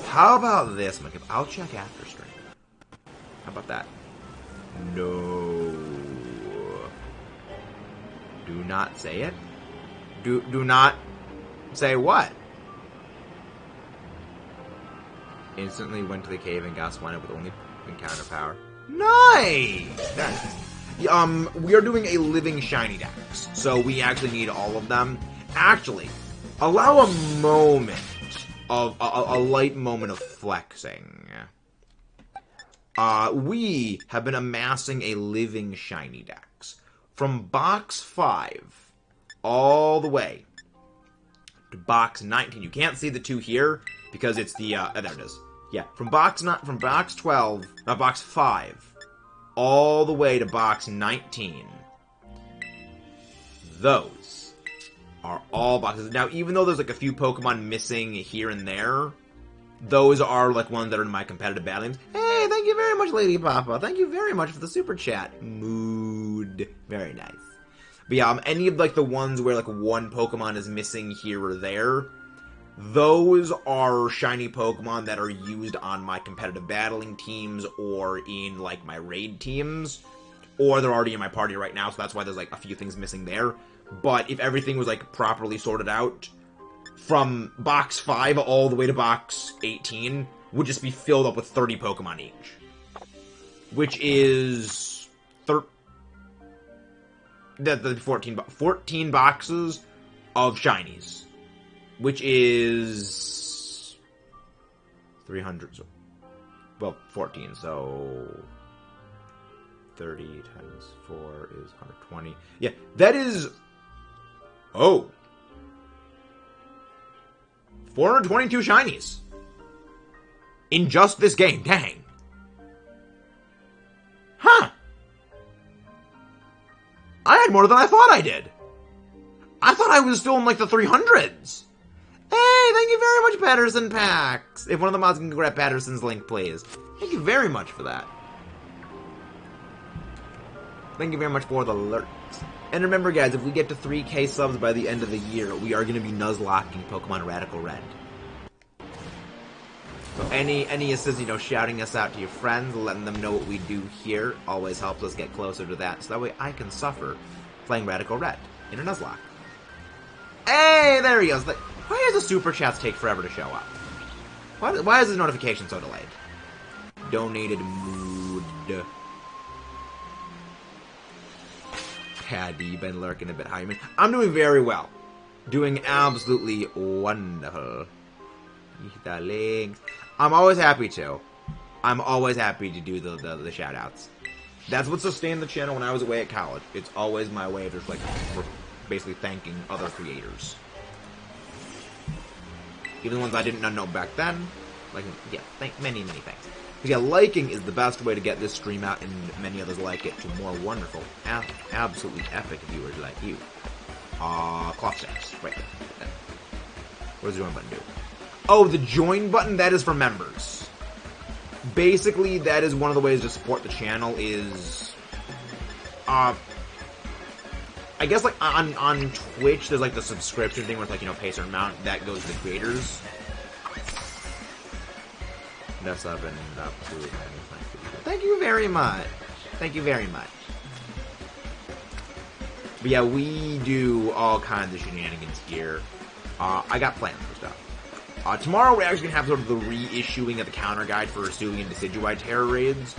How about this, Mudkip? I'll check after stream. How about that? No. Do not say it. Do not say what? Instantly went to the cave and got swine with only encounter power. Nice! Nice. We are doing a living shiny dex, so we actually need all of them. Actually, allow a moment of a light moment of flexing. We have been amassing a living shiny dex from box 5 all the way to box 19. You can't see the 2 here because it's the there it is. Yeah, from box 12, not box 5. All the way to box 19. Those are all boxes. Now, even though there's like a few Pokemon missing here and there, those are like ones that are in my competitive battlings. Hey, thank you very much, Lady Papa. Thank you very much for the super chat. Mood. Very nice. But yeah, any of like the ones where like one Pokemon is missing here or there, those are shiny Pokemon that are used on my competitive battling teams or in, like, my raid teams. Or they're already in my party right now, so that's why there's, like, a few things missing there. But if everything was, like, properly sorted out, from box 5 all the way to box 18 would just be filled up with 30 Pokemon each. Which is... the 14 boxes of shinies. Which is 300, so, well, 14, so 30 times 4 is 120. Yeah, that is, 422 shinies in just this game, dang. Huh. I had more than I thought I did. I thought I was still in, like, the 300s. Hey, thank you very much, Patterson Packs. If one of the mods can grab Patterson's link, please. Thank you very much for that. Thank you very much for the alerts. And remember, guys, if we get to 3K subs by the end of the year, we are going to be nuzlocking Pokemon Radical Red. So any assist, you know, shouting us out to your friends, letting them know what we do here, always helps us get closer to that, so that way I can suffer playing Radical Red in a Nuzlocke. Hey, there he goes. Why does the super chats take forever to show up? Why is his notification so delayed? Donated mood. Paddy, been lurking a bit higher. I'm doing very well. Doing absolutely wonderful. Darlings. I'm always happy to. I'm always happy to do the shout-outs. That's what sustained the channel when I was away at college. It's always my way of just, like, basically thanking other creators. Even the ones I didn't know back then. Like, yeah, many thanks. Because, yeah, liking is the best way to get this stream out, and many others like it, to more wonderful, absolutely epic viewers like you. Clock steps. Right there. What does the join button do? Oh, the join button, that is for members. Basically, that is one of the ways to support the channel is... I guess, like, on Twitch, there's, like, the subscription thing where it's, like, you know, pay a certain amount. That goes to the creators. That's up and up to... Thank you very much. Thank you very much. But, yeah, we do all kinds of shenanigans here. I got plans for stuff. Tomorrow we're actually going to have sort of the reissuing of the counter guide for Hisuian and Decidueye Terror Raids.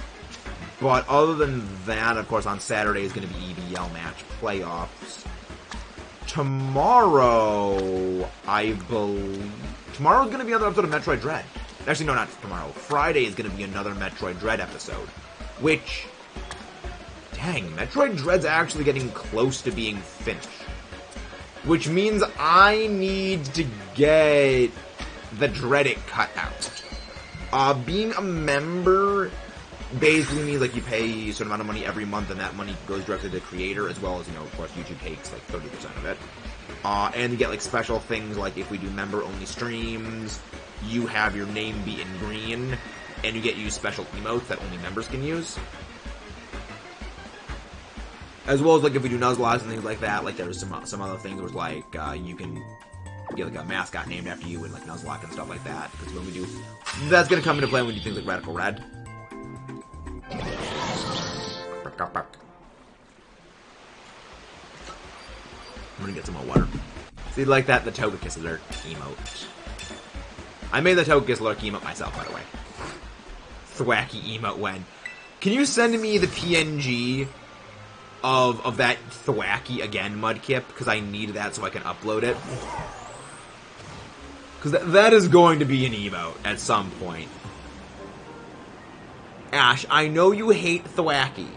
But other than that, of course, on Saturday is going to be EDL match playoffs. Tomorrow, I believe... Tomorrow is going to be another episode of Metroid Dread. Actually, no, not tomorrow. Friday is going to be another Metroid Dread episode. Which... Dang, Metroid Dread's actually getting close to being finished. Which means I need to get the Dreadit cut out. Being a member basically means, like, you pay a certain amount of money every month, and that money goes directly to the creator, as well as, you know, of course, YouTube takes, like, 30% of it. And you get, like, special things, like, if we do member-only streams, you have your name be in green, and you get use special emotes that only members can use. As well as, like, if we do Nuzlocke and things like that, like, there's some other things where, like, you can get, like, a mascot named after you and, like, Nuzlocke and stuff like that. Because when we do... That's gonna come into play when we do things like Radical Red. I'm gonna get some more water. See, like that, the Togekiss alert emote. I made the Togekiss alert emote myself, by the way. Thwacky emote when. Can you send me the PNG of that Thwacky again, Mudkip? Because I need that so I can upload it. Because that is going to be an emote at some point. Ash, I know you hate Thwacky,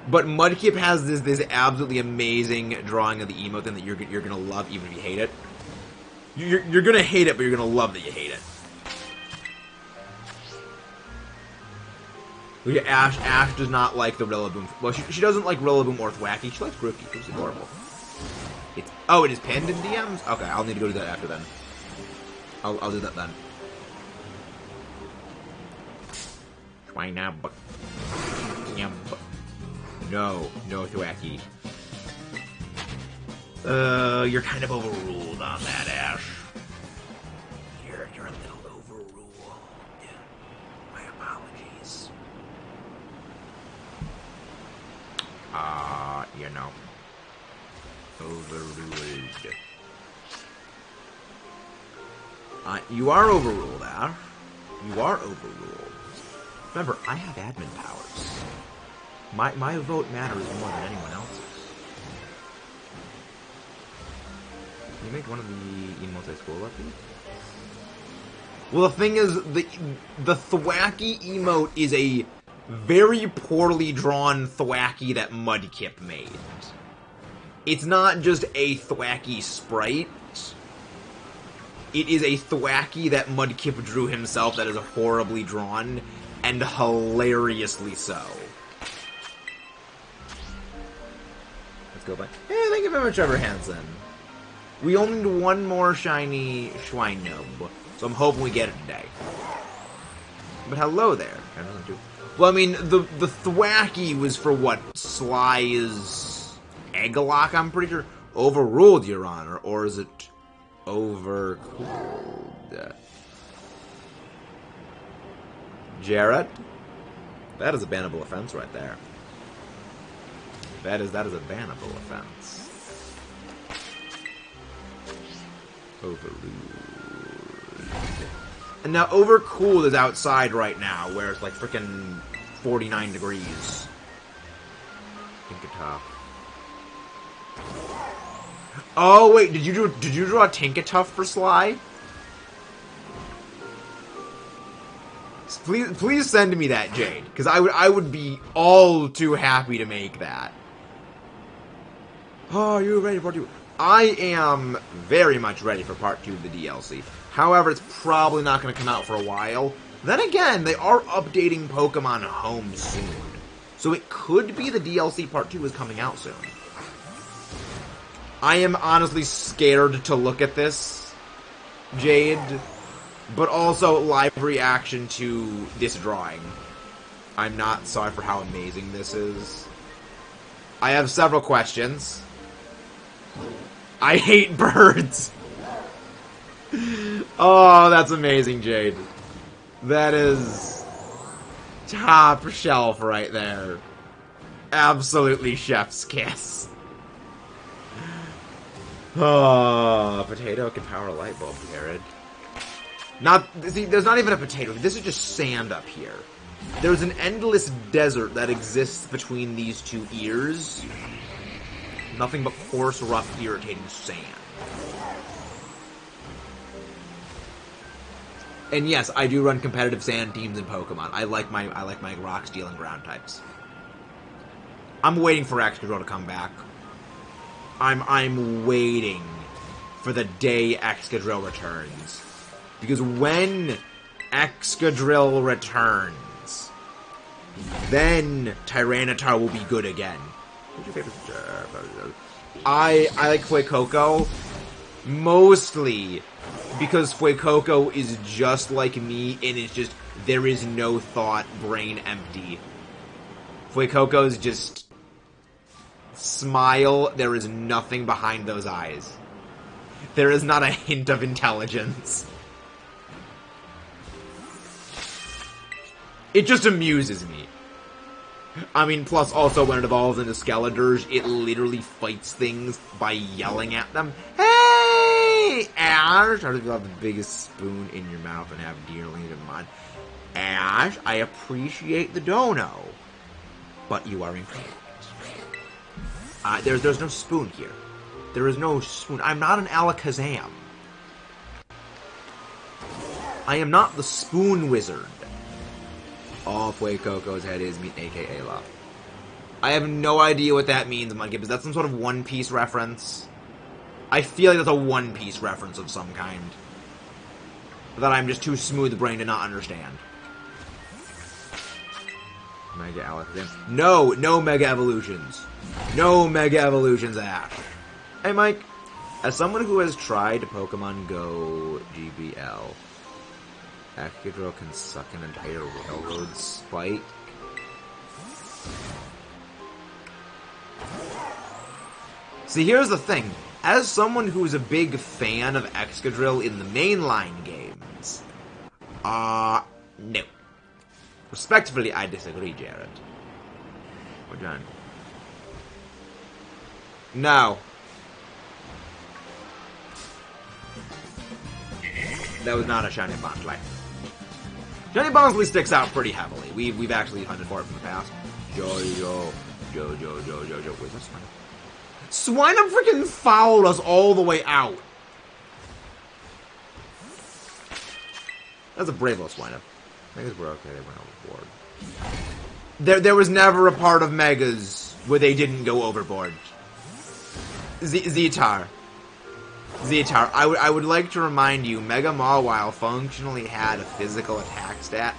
but Mudkip has this absolutely amazing drawing of the emote thing that you're gonna love, even if you hate it. You're gonna hate it, but you're gonna love that you hate it. Look at Ash. Ash does not like the Rillaboom. Well, she doesn't like Rillaboom or Thwacky. She likes Grookey. It's adorable. Oh, it is pinned in DMs? Okay, I'll need to go do that after then. I'll do that then. No, Thwacky. You're kind of overruled on that, Ash. You're a little overruled. My apologies. You know. Overruled. You are overruled, Ash. You are overruled. Remember, I have admin powers. My vote matters more than anyone else's. Can you make one of the emotes I school left? Well, the thing is, the Thwacky emote is a very poorly drawn Thwacky that Mudkip made. It's not just a Thwacky sprite. It is a Thwacky that Mudkip drew himself that is horribly drawn, and hilariously so. Let's go back. Hey, thank you very much, Trevor Hansen. We only need one more shiny Schweinub, so I'm hoping we get it today. But hello there. Well, I mean, the Thwacky was for what? Sly's Egglocke, I'm pretty sure. Overruled, Your Honor. Or is it overcooled? Jarrett? That is a bannable offense right there. That is a bannable offense. Overruled. And now overcooled is outside right now, where it's like frickin' 49 degrees. Tinkatuff. Oh wait, did you draw Tinkatuff for Sly? Please send me that, Jade, because I would be all too happy to make that. Oh, you're ready for part 2? I am very much ready for part 2 of the DLC. However, it's probably not going to come out for a while. Then again, they are updating Pokemon Home soon. So it could be the DLC part 2 is coming out soon. I am honestly scared to look at this, Jade. But also, live reaction to this drawing. I'm not sorry for how amazing this is. I have several questions. I hate birds! Oh, that's amazing, Jade. That is top shelf right there. Absolutely chef's kiss. Oh, potato can power a light bulb, Jared. See, there's not even a potato. This is just sand up here. There's an endless desert that exists between these two ears. Nothing but coarse, rough, irritating sand. And yes, I do run competitive sand teams in Pokemon. I like my rock, steel, and ground types. I'm waiting for Excadrill to come back. I'm waiting for the day Excadrill returns. Because when Excadrill returns, then Tyranitar will be good again. What's your favorite? I like Fuecoco, mostly because Fuecoco is just like me, and it's just, there is no thought, brain empty. Fuecoco is just smile, there is nothing behind those eyes. There is not a hint of intelligence. It just amuses me. I mean, plus also when it evolves into Skeledirge, it literally fights things by yelling at them. Hey! Ash! How do you have the biggest spoon in your mouth and have dearly in mind? Ash, I appreciate the dono, but you are incorrect. There's no spoon here. There is no spoon. I'm not an Alakazam. I am not the spoon wizard. All Fuecoco's head is meat, aka love. I have no idea what that means, Monkey. Is that some sort of One Piece reference? I feel like that's a One Piece reference of some kind. That I'm just too smooth-brained to not understand. Mega Alakazam. No Mega Evolutions. No Mega Evolutions, Ash. Hey, Mike. As someone who has tried Pokemon Go GBL, Excadrill can suck an entire railroad spike. See, here's the thing. As someone who's a big fan of Excadrill in the mainline games, no. Respectfully, I disagree, Jared. We're done. No. That was not a shiny Bonsly. Shiny Bonsly sticks out pretty heavily. We've actually hunted for it from the past. Jojo. Wait, that's Swinub. Swinub freaking fouled us all the way out. That's a brave little Swinub. Megas were okay, they went overboard. There was never a part of Megas where they didn't go overboard. Zetar, I would like to remind you, Mega Mawile functionally had a physical attack stat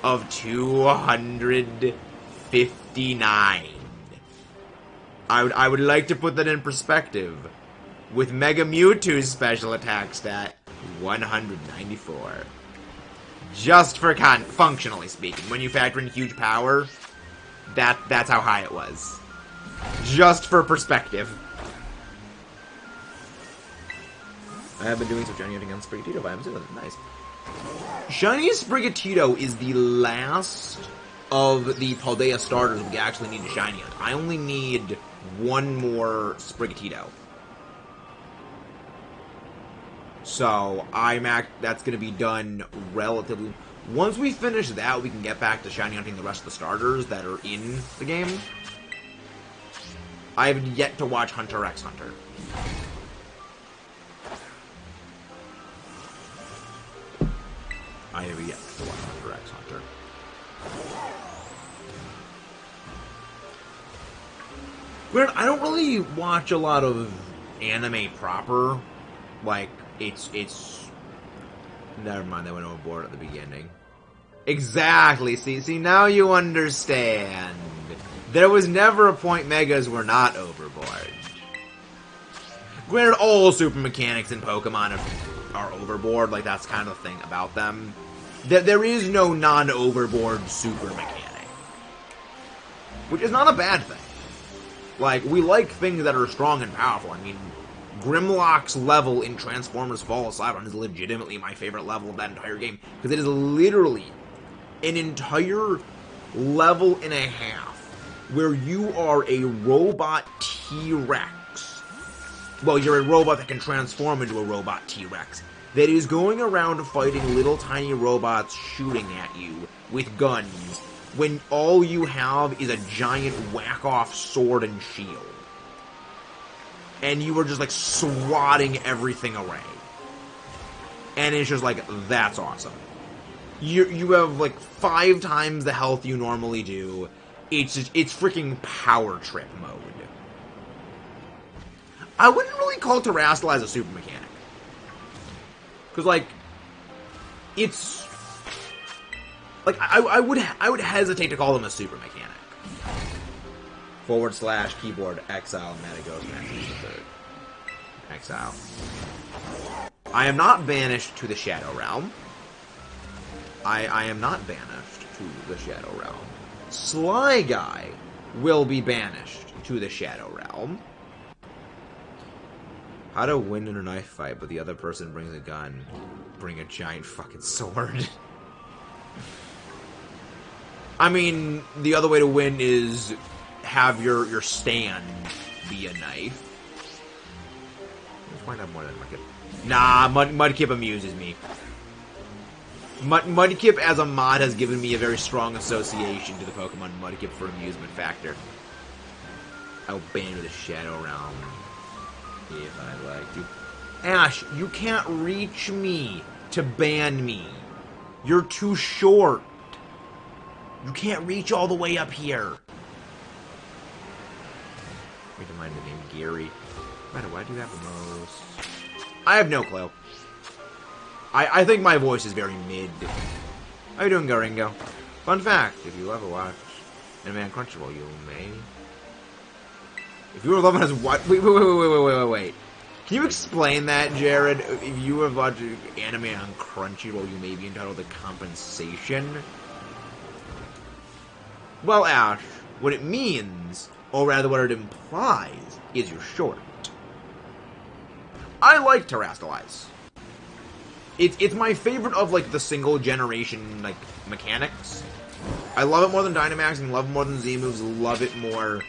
of 259. I would like to put that in perspective. with Mega Mewtwo's special attack stat, 194. Just for functionally speaking. When you factor in huge power, that's how high it was. Just for perspective. I have been doing some shiny hunting on Sprigatito by Amazon. Nice. Shiny Sprigatito is the last of the Paldea starters we actually need to shiny hunt. I only need one more Sprigatito. So, that's going to be done relatively... Once we finish that, we can get back to shiny hunting the rest of the starters that are in the game. I have yet to watch Hunter x Hunter. I have yet to watch Hunter x Hunter. Granted, I don't really watch a lot of anime proper. Like, it's... Never mind, I went overboard at the beginning. Exactly, see, now you understand. There was never a point Megas were not overboard. Granted, all super mechanics in Pokemon are overboard, like, that's kind of the thing about them. There is no non-overboard super mechanic. Which is not a bad thing. Like, we like things that are strong and powerful. I mean, Grimlock's level in Transformers Fall of Cybertron is legitimately my favorite level of that entire game. Because it is literally an entire level and a half where you are a robot T-Rex. Well, you're a robot that can transform into a robot T-Rex that is going around fighting little tiny robots shooting at you with guns when all you have is a giant whack-off sword and shield. And you are just, like, swatting everything away. And it's just like, that's awesome. You have, like, 5 times the health you normally do. It's freaking power trip mode. I wouldn't really call Terrestrialize a super mechanic. Because, like, it's... Like, I would hesitate to call them a super mechanic. / keyboard exile Metaghost Matches the third. Exile. I am not banished to the Shadow Realm. I am not banished to the Shadow Realm. Sly Guy will be banished to the Shadow Realm. How to win in a knife fight, but the other person brings a gun. Bring a giant fucking sword. I mean, the other way to win is have your stand be a knife. Let's find out more than Mudkip. Nah, Mudkip amuses me. Mudkip as a mod has given me a very strong association to the Pokemon Mudkip for amusement factor. I'll ban you to the Shadow Realm if I'd like to. Ash, you can't reach me to ban me. You're too short. You can't reach all the way up here. Wait to mind the name Gary. Why do you have the most? I have no clue. I think my voice is very mid. How you doing, Garingo? Fun fact, if you ever watch Anime on Crunchyroll, you may... If you were loving us, what? Wait. Can you explain that, Jared? If you were watching anime on Crunchyroll, you may be entitled to compensation? Well, Ash, what it means, or rather what it implies, is you're short. I like Terrestrialize. It's my favorite of, like, the single generation, like, mechanics. I love it more than Dynamax, and love it more than Z-moves, love it more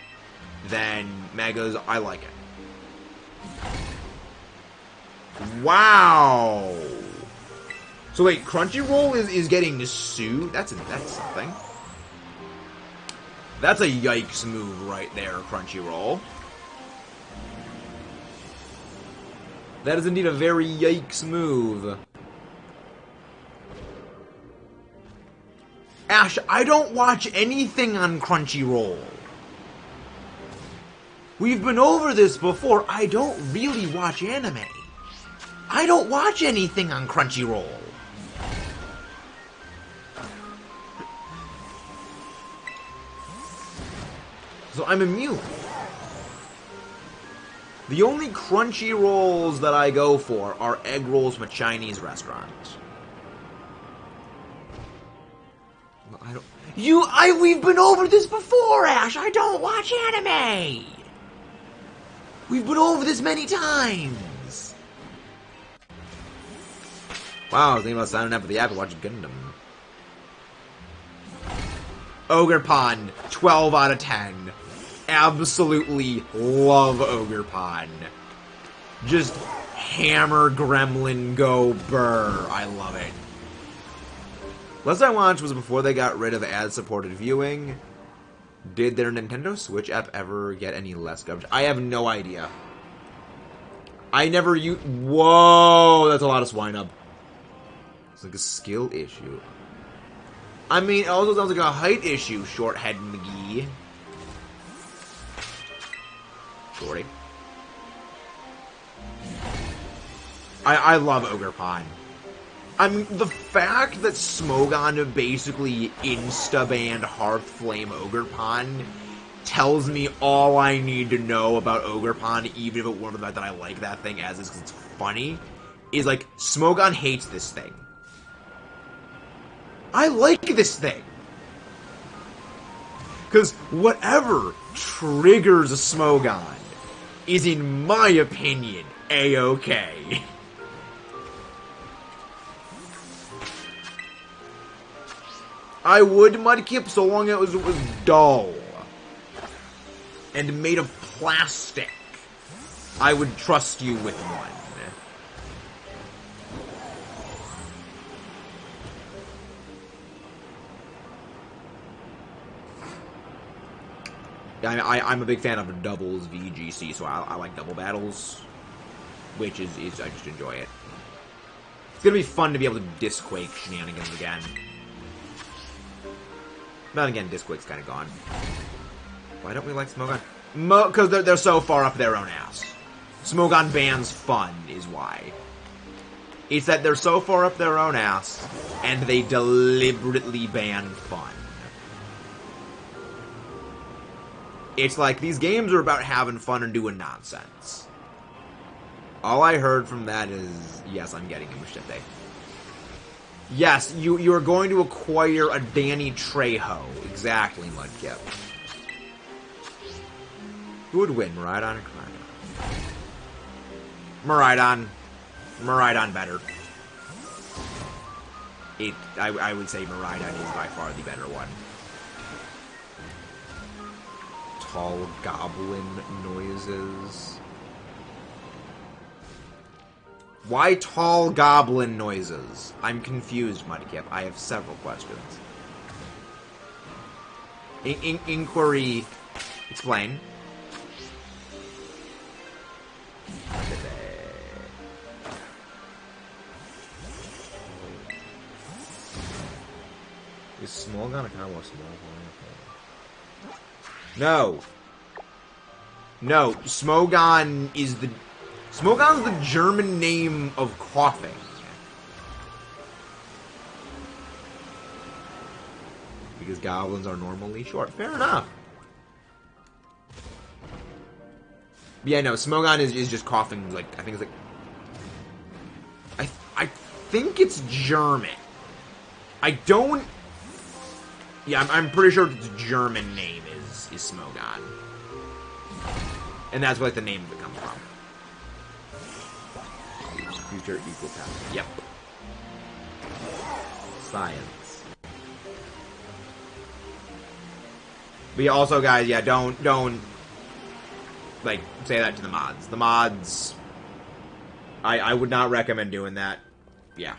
than Megas. I like it. Wow! So wait, Crunchyroll is getting sued? That's something. That's a yikes move right there, Crunchyroll. That is indeed a very yikes move. Ash, I don't watch anything on Crunchyroll. We've been over this before. I don't really watch anime. I don't watch anything on Crunchyroll. So I'm immune. The only crunchy rolls that I go for are egg rolls from a Chinese restaurant. Well, I don't... we've been over this before, Ash! I don't watch anime! We've been over this many times! Wow, I was thinking about signing up for the app and watching Gundam. Ogre Pond, 12 out of 10. Absolutely love Ogre Pond. Just hammer gremlin go burr. I love it. Last I watched was before they got rid of ad-supported viewing. Did their Nintendo Switch app ever get any less coverage? I have no idea. I never use... Whoa, that's a lot of swine up. It's like a skill issue. I mean, it also sounds like a height issue, Shorthead McGee. Shorty. I love Ogre Pond. I mean, the fact that Smogon basically insta-banned Hearthflame Ogre Pond tells me all I need to know about Ogre Pond, even if it weren't the fact that I like that thing as is because it's funny, is like, Smogon hates this thing. I like this thing. Because whatever triggers a Smogon is, in my opinion, A-okay. I would Mudkip so long as it was dull and made of plastic. I would trust you with one. I'm a big fan of doubles VGC, so I like double battles, which is I just enjoy it. It's gonna be fun to be able to Disquake shenanigans again. But again, Disquake's kind of gone. Why don't we like Smogon? Because they're so far up their own ass. Smogon bans fun is why. It's that they're so far up their own ass, and they deliberately ban fun. It's like, these games are about having fun and doing nonsense. All I heard from that is, yes, I'm getting a Machete. Yes, you are going to acquire a Danny Trejo. Exactly, Mudkip. Who would win, Miraidon or Miraidon? Miraidon. Miraidon better. I would say Miraidon is by far the better one. Tall goblin noises. Why tall goblin noises? I'm confused, Mudkip. I have several questions. Inquiry. Explain. Is Smolgon a kind of more small? No. No, Smogon is the... Smogon's the German name of coughing. Because goblins are normally short. Fair enough. Yeah, no, Smogon is just coughing, like, I think it's like... I think it's German. I don't... Yeah, I'm pretty sure its German name is Smogon. And that's where, like, the name of it comes from. Future equal path. Yep. Science. But yeah, also, guys, yeah, don't, like, say that to the mods. The mods... I would not recommend doing that. Yeah.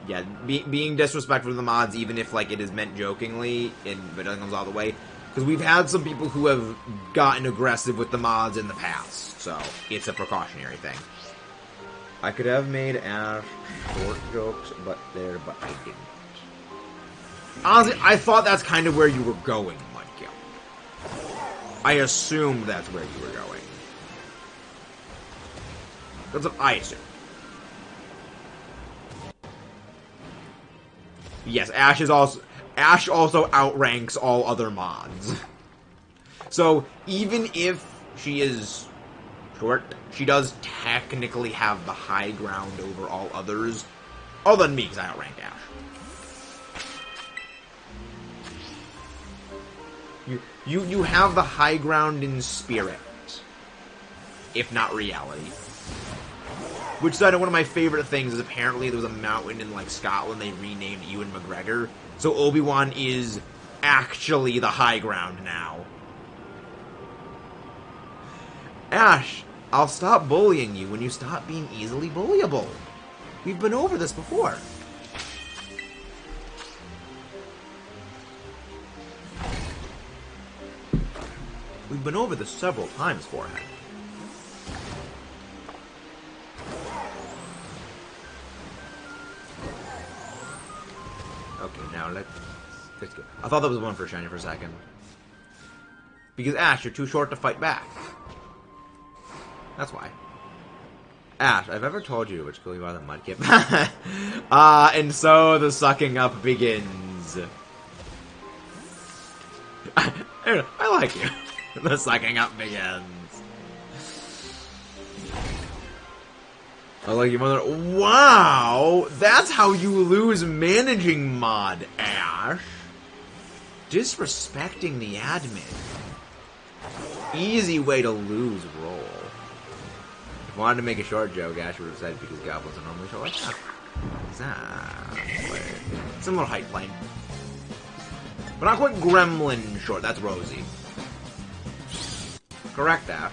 Yeah, being disrespectful to the mods, even if, like, it is meant jokingly, but it doesn't go all the way. Because we've had some people who have gotten aggressive with the mods in the past, so it's a precautionary thing. I could have made Ash short jokes, but I didn't. Honestly, I thought that's kind of where you were going, Mudkip. I assumed that's where you were going. That's what I assumed. Yes, Ash also outranks all other mods. So even if she is short, she does technically have the high ground over all others, other than me, because I outrank Ash. You have the high ground in spirit, if not reality. Which side, one of my favorite things is apparently there was a mountain in, like, Scotland they renamed Ewan McGregor. So Obi-Wan is actually the high ground now. Ash, I'll stop bullying you when you stop being easily bullyable. We've been over this before. We've been over this several times, Forehead. Okay, now let's go. I thought that was one for Shiny for a second. Because, Ash, you're too short to fight back. That's why. Ash, I've ever told you which school you are the Mudkip. And so the sucking up begins. I like you. The sucking up begins. I like your mother. Wow! That's how you lose managing mod, Ash. Disrespecting the admin. Easy way to lose roll. If I wanted to make a short joke, Ash would have said because goblins are normally short like that. Exactly. Similar height plane. But not quite gremlin short, that's Rosie. Correct that.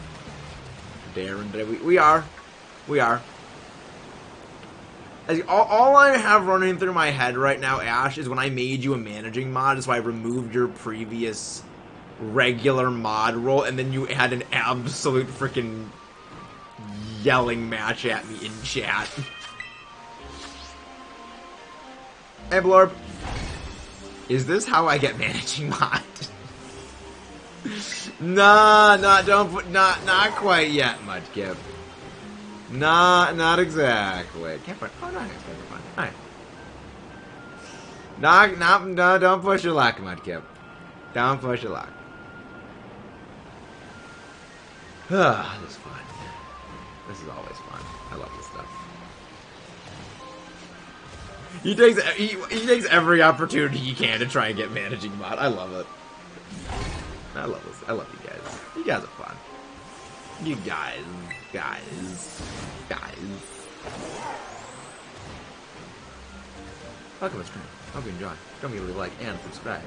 Darren, we are. We are. All I have running through my head right now, Ash, is when I made you a managing mod, so I removed your previous regular mod role, and then you had an absolute freaking yelling match at me in chat. Hey, Blorb. Is this how I get managing mod? Nah, don't put, not quite yet, Mudkip. Not exactly. Can't put, oh, nice, fun. Alright. No, don't push your luck, Mudkip. Don't push your luck. This is fun. This is always fun. I love this stuff. He takes every opportunity he can to try and get managing mod. I love it. I love this. I love you guys. You guys are fun. You guys. Welcome to stream. Hope you enjoy. Don't forget to like and subscribe.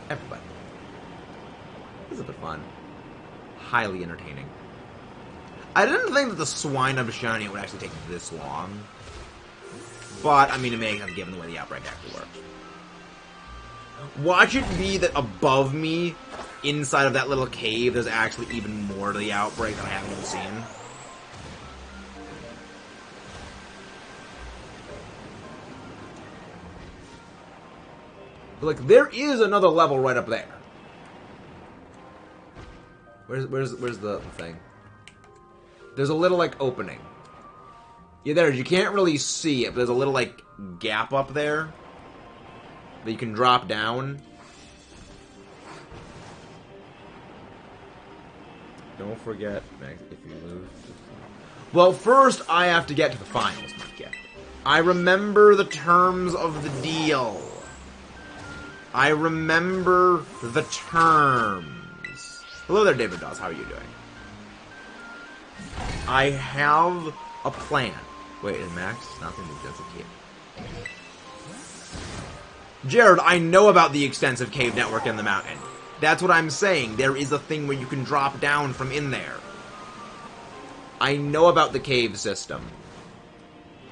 Everybody. This has been fun. Highly entertaining. I didn't think that the swine of Shiny would actually take this long. But, I mean, it may have given the way the outbreak actually works. Watch it be that above me, inside of that little cave, there's actually even more to the outbreak that I haven't even seen. But, like, there is another level right up there. Where's the thing? There's a little, like, opening. Yeah, there. You can't really see it, but there's a little, like, gap up there that you can drop down. Don't forget, Max, if you lose. Well, first I have to get to the finals, Mudkip. I remember the terms of the deal. I remember the terms. Hello there, David Dawes. How are you doing? I have a plan. Wait, is Max nothing extensive cave? Jared, I know about the extensive cave network in the mountain. That's what I'm saying. There is a thing where you can drop down from in there. I know about the cave system.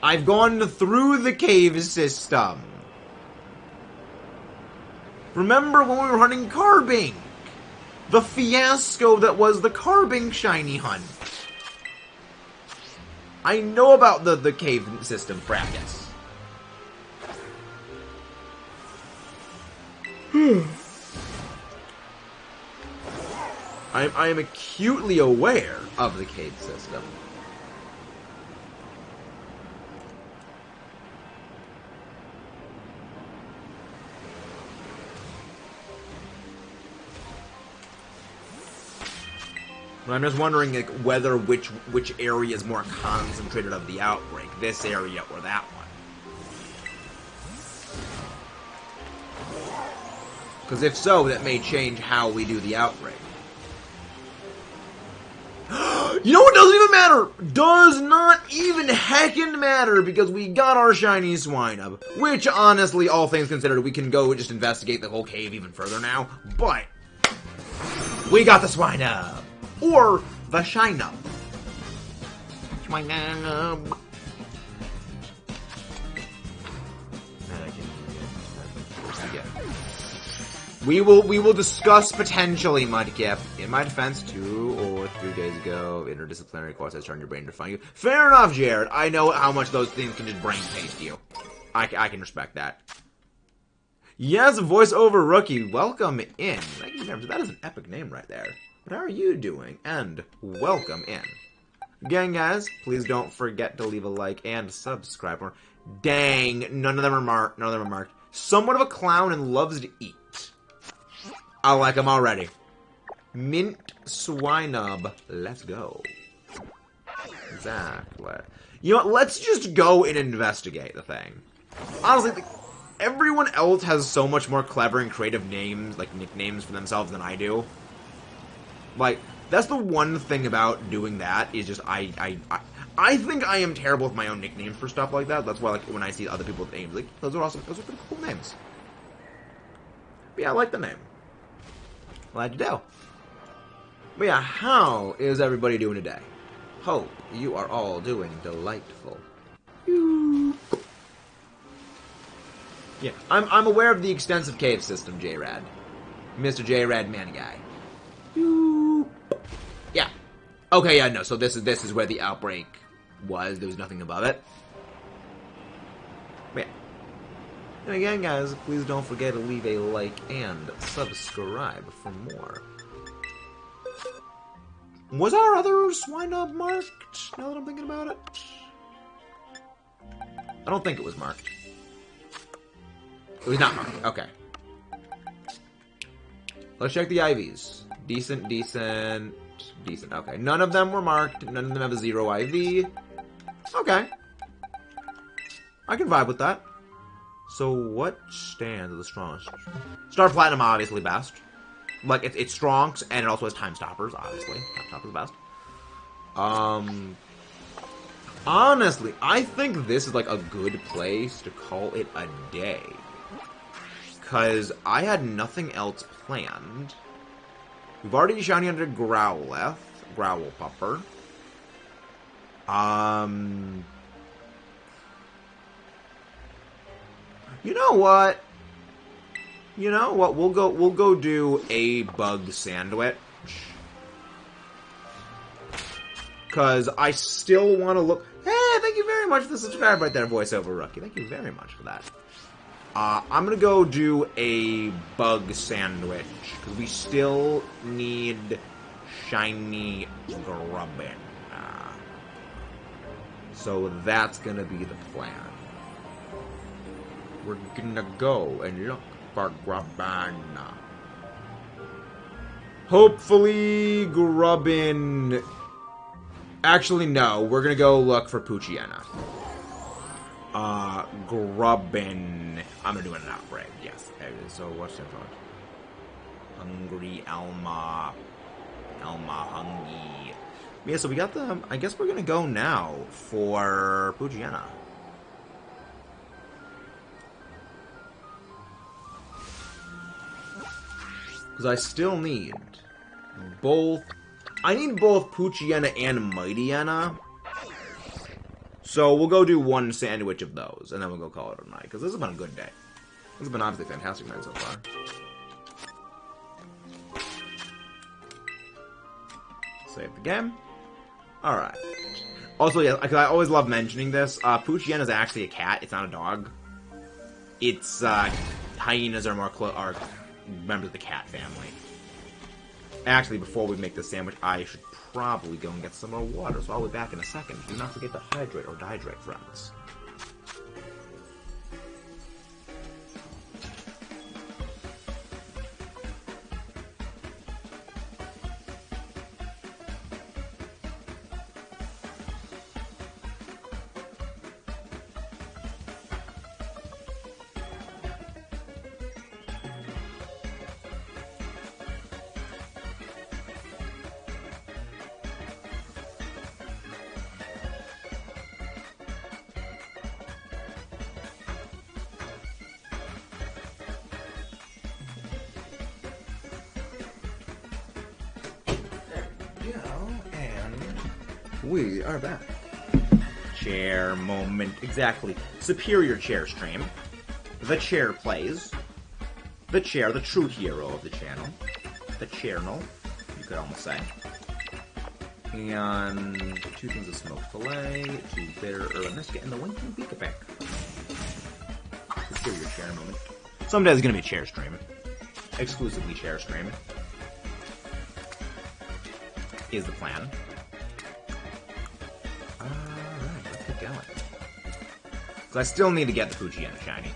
I've gone through the cave system. Remember when we were hunting Carbink? The fiasco that was the Carbink shiny hunt. I know about the cave system practice. I am acutely aware of the cave system. I'm just wondering like, whether which area is more concentrated of the outbreak, this area or that one. Because if so, that may change how we do the outbreak. You know what doesn't even matter? Does not even heckin' matter because we got our shiny swine up. Which, honestly, all things considered, we can go just investigate the whole cave even further now. But we got the swine up. Or the shine up. Swine up. We will discuss potentially, Mudkip. In my defense, 2 or 3 days ago, interdisciplinary course has turned your brain to find you. Fair enough, Jared. I know how much those things can just brain paste you. I can respect that. Yes, voiceover rookie, welcome in. Thank you very much. That is an epic name right there. But how are you doing? And welcome in. Again, guys, please don't forget to leave a like and subscribe. Dang, none of them are marked. None of them are marked. Somewhat of a clown and loves to eat. I like him already. Mint Swinub. Let's go. Exactly. You know what? Let's just go and investigate the thing. Honestly, everyone else has so much more clever and creative names, like nicknames for themselves than I do. Like, that's the one thing about doing that is just I think I am terrible with my own nicknames for stuff like that. That's why, like, when I see other people with names, like, those are awesome. Those are pretty cool names. But yeah, I like the name. Glad to do. But yeah, how is everybody doing today? Hope you are all doing delightful. Yeah, I'm aware of the extensive cave system, J-Rad. Mr. J-Rad man guy. Yeah. Okay, yeah, no, so this is where the outbreak was. There was nothing above it. But yeah. And again, guys, please don't forget to leave a like and subscribe for more. Was our other swine up marked, now that I'm thinking about it? I don't think it was marked. It was not marked. Okay. Let's check the IVs. Decent, decent, decent. Okay. None of them were marked. None of them have a 0 IV. Okay. I can vibe with that. So what stands the strongest? Star Platinum, obviously best. Like, it's strong, and it also has Time Stoppers, obviously. Time Stoppers best. Honestly, I think this is, like, a good place to call it a day. Because I had nothing else planned. We've already shiny under Growlithe. Growl Pupper. You know what? You know what? We'll go do a bug sandwich. Cause I still want to look. Hey, thank you very much for the subscribe right there, voiceover rookie. Thank you very much for that. I'm gonna go do a bug sandwich because we still need shiny Grubbin. So that's gonna be the plan. We're gonna go and look for Grubbin. Hopefully, Grubbin. Actually, no. We're gonna go look for Poochyena. Grubbin. I'm gonna do an outbreak. Yes. So what's that for? Hungry Elma. Elma Hungry. Yeah. So we got the. I guess we're gonna go now for Poochyena. Because I still need both. I need both Poochyena and Mightyena. So we'll go do one sandwich of those, and then we'll go call it a night. Because this has been a good day. This has been obviously a fantastic night so far. Save the game. Alright. Also, yeah, because I always love mentioning this, Poochyena is actually a cat. It's not a dog. It's, hyenas are are members of the cat family. Actually, before we make this sandwich, I should probably go and get some more water, so I'll be back in a second. Do not forget to hydrate or dehydrate, friends. We are back. Chair moment. Exactly. Superior chair stream. The chair plays. The chair, the true hero of the channel. The channel, you could almost say. And 2 things of smoked fillet, 2 bitter herb biscuit, and the winking peek-a-peck. Superior chair moment. Someday there's gonna be a chair stream. Exclusively chair stream. Is the plan. Alright, let's get going. So I still need to get the Poochyena shiny.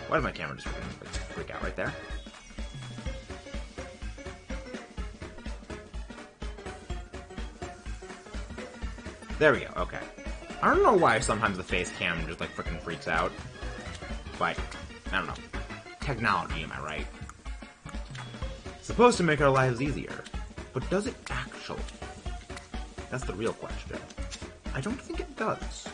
Why did my camera just freak out right there? There we go, okay. I don't know why sometimes the face cam just like freaking freaks out. But, I don't know. Technology, am I right? It's supposed to make our lives easier. But does it actually? That's the real question. I don't think it does.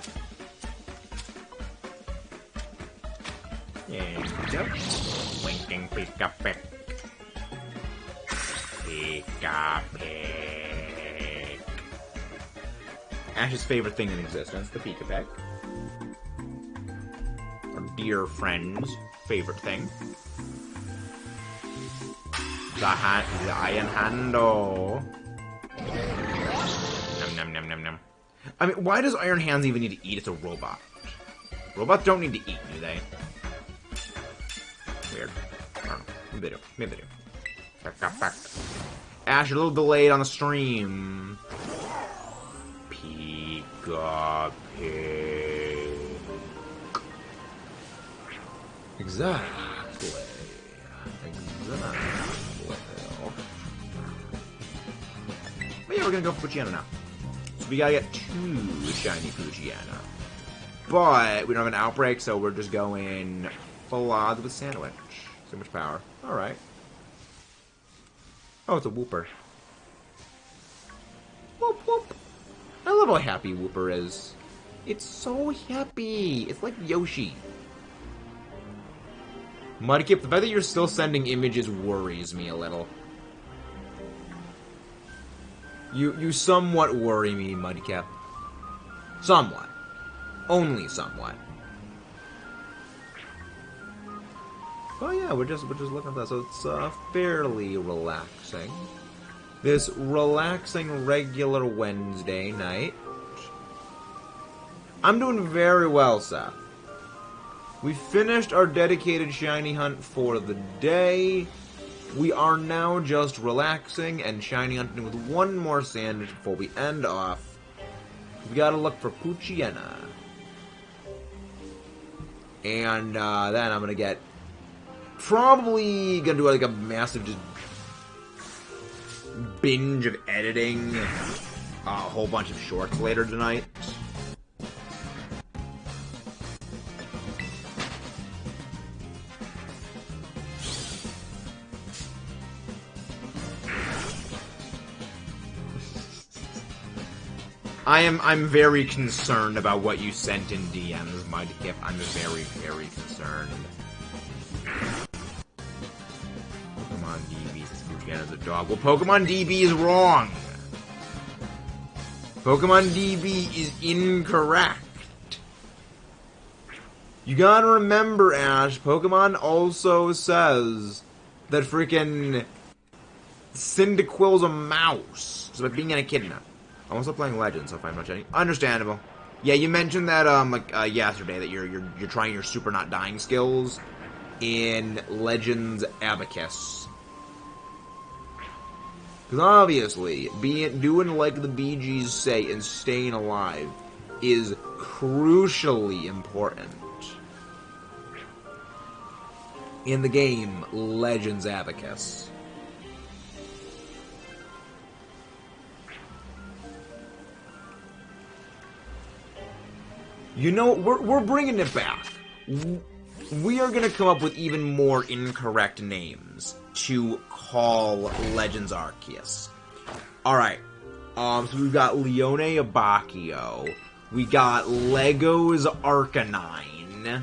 There we go. Winking peek-a-peck. Peek-a-peck. Ash's favorite thing in existence, the peek-a-peck. Our dear friend's favorite thing. The iron handle. Num num num num num. I mean, why does Iron Hands even need to eat? It's a robot. Robots don't need to eat, do they? Weird. I don't know. Maybe they do. Maybe they do. Back. Ash, a little delayed on the stream. Peek-a-peek. Exactly. But yeah, we're gonna go for Poochyena now. So we gotta get 2 shiny Poochyena. But we don't have an outbreak, so we're just going full odds with Sandwich. So much power. Alright. Oh, it's a Wooper. Whoop whoop. I love how happy Wooper is. It's so happy. It's like Yoshi. Mudkip, the fact that you're still sending images worries me a little. You somewhat worry me, Mudkip. Somewhat. Only somewhat. Oh yeah, we're just looking at that, so it's fairly relaxing. This relaxing regular Wednesday night. I'm doing very well, Seth. We finished our dedicated shiny hunt for the day. We are now just relaxing and shiny hunting with one more sandwich before we end off. We gotta look for Poochyena. And then I'm gonna get... Probably gonna do like a massive just binge of editing a whole bunch of shorts later tonight. I'm very concerned about what you sent in DMs, Mudkip. I'm very, very concerned. Pokemon DB says Poochyena's a dog. Well, Pokemon DB is wrong. Pokemon DB is incorrect. You gotta remember, Ash, Pokemon also says that freaking Cyndaquil's a mouse. So by being an echidna. I'm also playing Legends, so if I'm not checking. Understandable. Yeah, you mentioned that yesterday that you're trying your super not dying skills in Legends Abacus. Because obviously, doing like the BGs say and staying alive is crucially important in the game Legends Abacus. You know, we're bringing it back. We are going to come up with even more incorrect names to call Legends Arceus. Alright. So we've got Leone Abacchio. We got Legos Arcanine.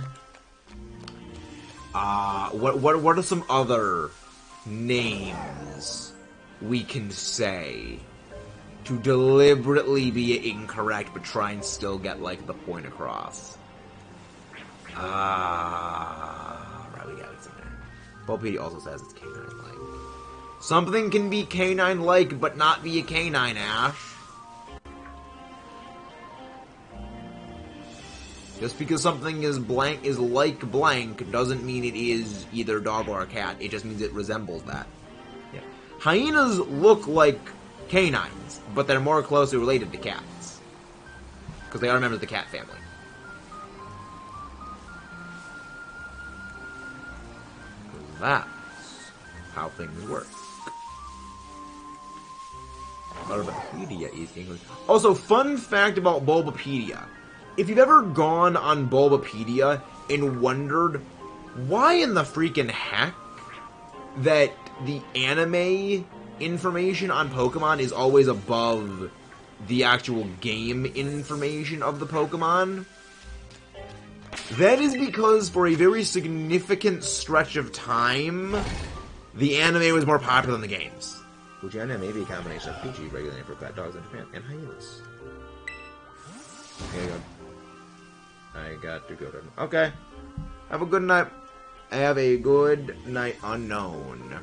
What are some other names we can say to deliberately be incorrect, but try and still get, like, the point across. Right, we got it in there. Bulbapedia also says it's canine-like. Something can be canine-like, but not be a canine, Ash. Just because something is like blank doesn't mean it is either a dog or a cat. It just means it resembles that. Yeah. Hyenas look like canines, but they're more closely related to cats. Because they are members of the cat family. That's how things work. Bulbapedia is English. Also, fun fact about Bulbapedia. If you've ever gone on Bulbapedia and wondered why in the freaking heck that the anime information on Pokemon is always above the actual game information of the Pokemon, that is because for a very significant stretch of time, the anime was more popular than the games. Which anime may be a combination of Pidgey, regular name for pet dogs in Japan, and hyenas. Okay, I got to go to... Okay. Have a good night. Have a good night, unknown.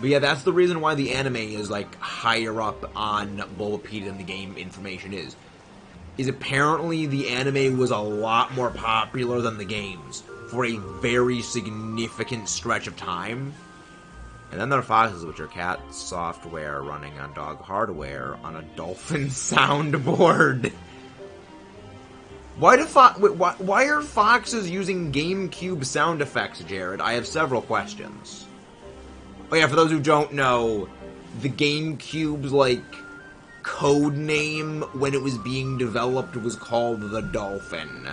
But yeah, that's the reason why the anime is, like, higher up on Bulbapedia than the game information is. Is apparently the anime was a lot more popular than the games for a very significant stretch of time. And then there are foxes, which are cat software running on dog hardware on a dolphin soundboard. Why are foxes using GameCube sound effects, Jared? I have several questions. Oh yeah, for those who don't know, the GameCube's, like, code name when it was being developed was called the Dolphin.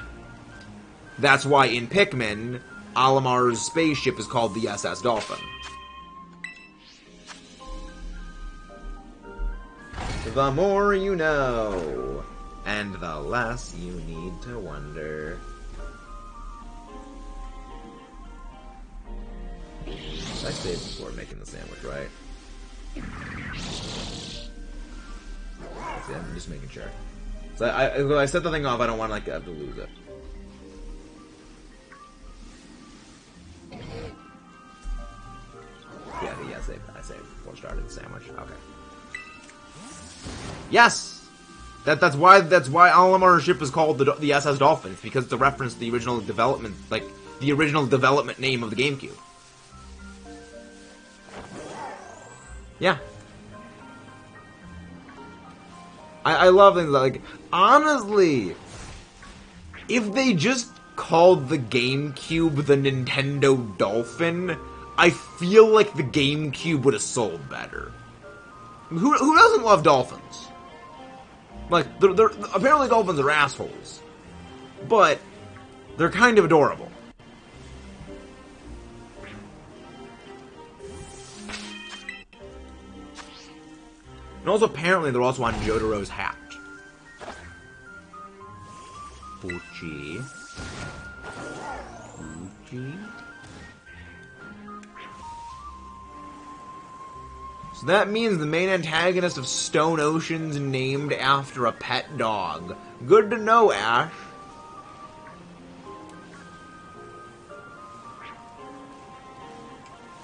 That's why in Pikmin, Olimar's spaceship is called the SS Dolphin. The more you know, and the less you need to wonder. I saved before making the sandwich, right? See, I'm just making sure. So I set the thing off, I don't want to, have to lose it. Yeah, I saved before starting the sandwich. Okay. Yes! That's why Olimar's ship is called the SS Dolphin. It's because it's a reference to the original development, like, the original development name of the GameCube. Yeah. I love things like, honestly, if they just called the GameCube the Nintendo Dolphin, I feel like the GameCube would have sold better. Who doesn't love dolphins? Like, they're apparently dolphins are assholes, but they're kind of adorable. And also, apparently, they're also on Jotaro's hat. Poochie. So that means the main antagonist of Stone Ocean's named after a pet dog. Good to know, Ash.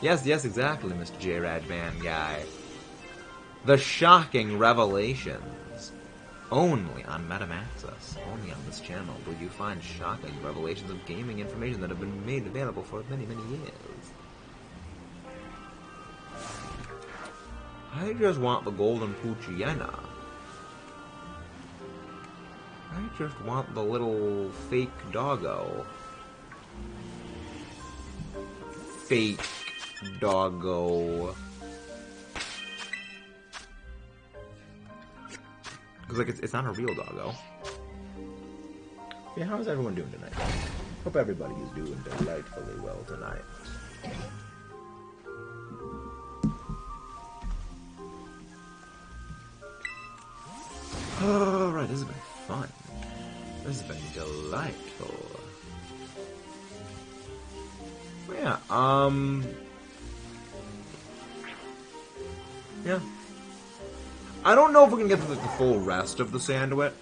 Yes, exactly, Mr. J-Radman guy. The shocking revelations. Only on MetaMaxus. Only on this channel will you find shocking revelations of gaming information that have been made available for many, many years. I just want the golden Poochyena. I just want the little fake doggo. Fake doggo. Because, like, it's not a real doggo. Yeah, how's everyone doing tonight? Hope everybody is doing delightfully well tonight. Alright, this has been fun. This has been delightful. Yeah, Yeah. I don't know if we're gonna get through the full rest of the sandwich.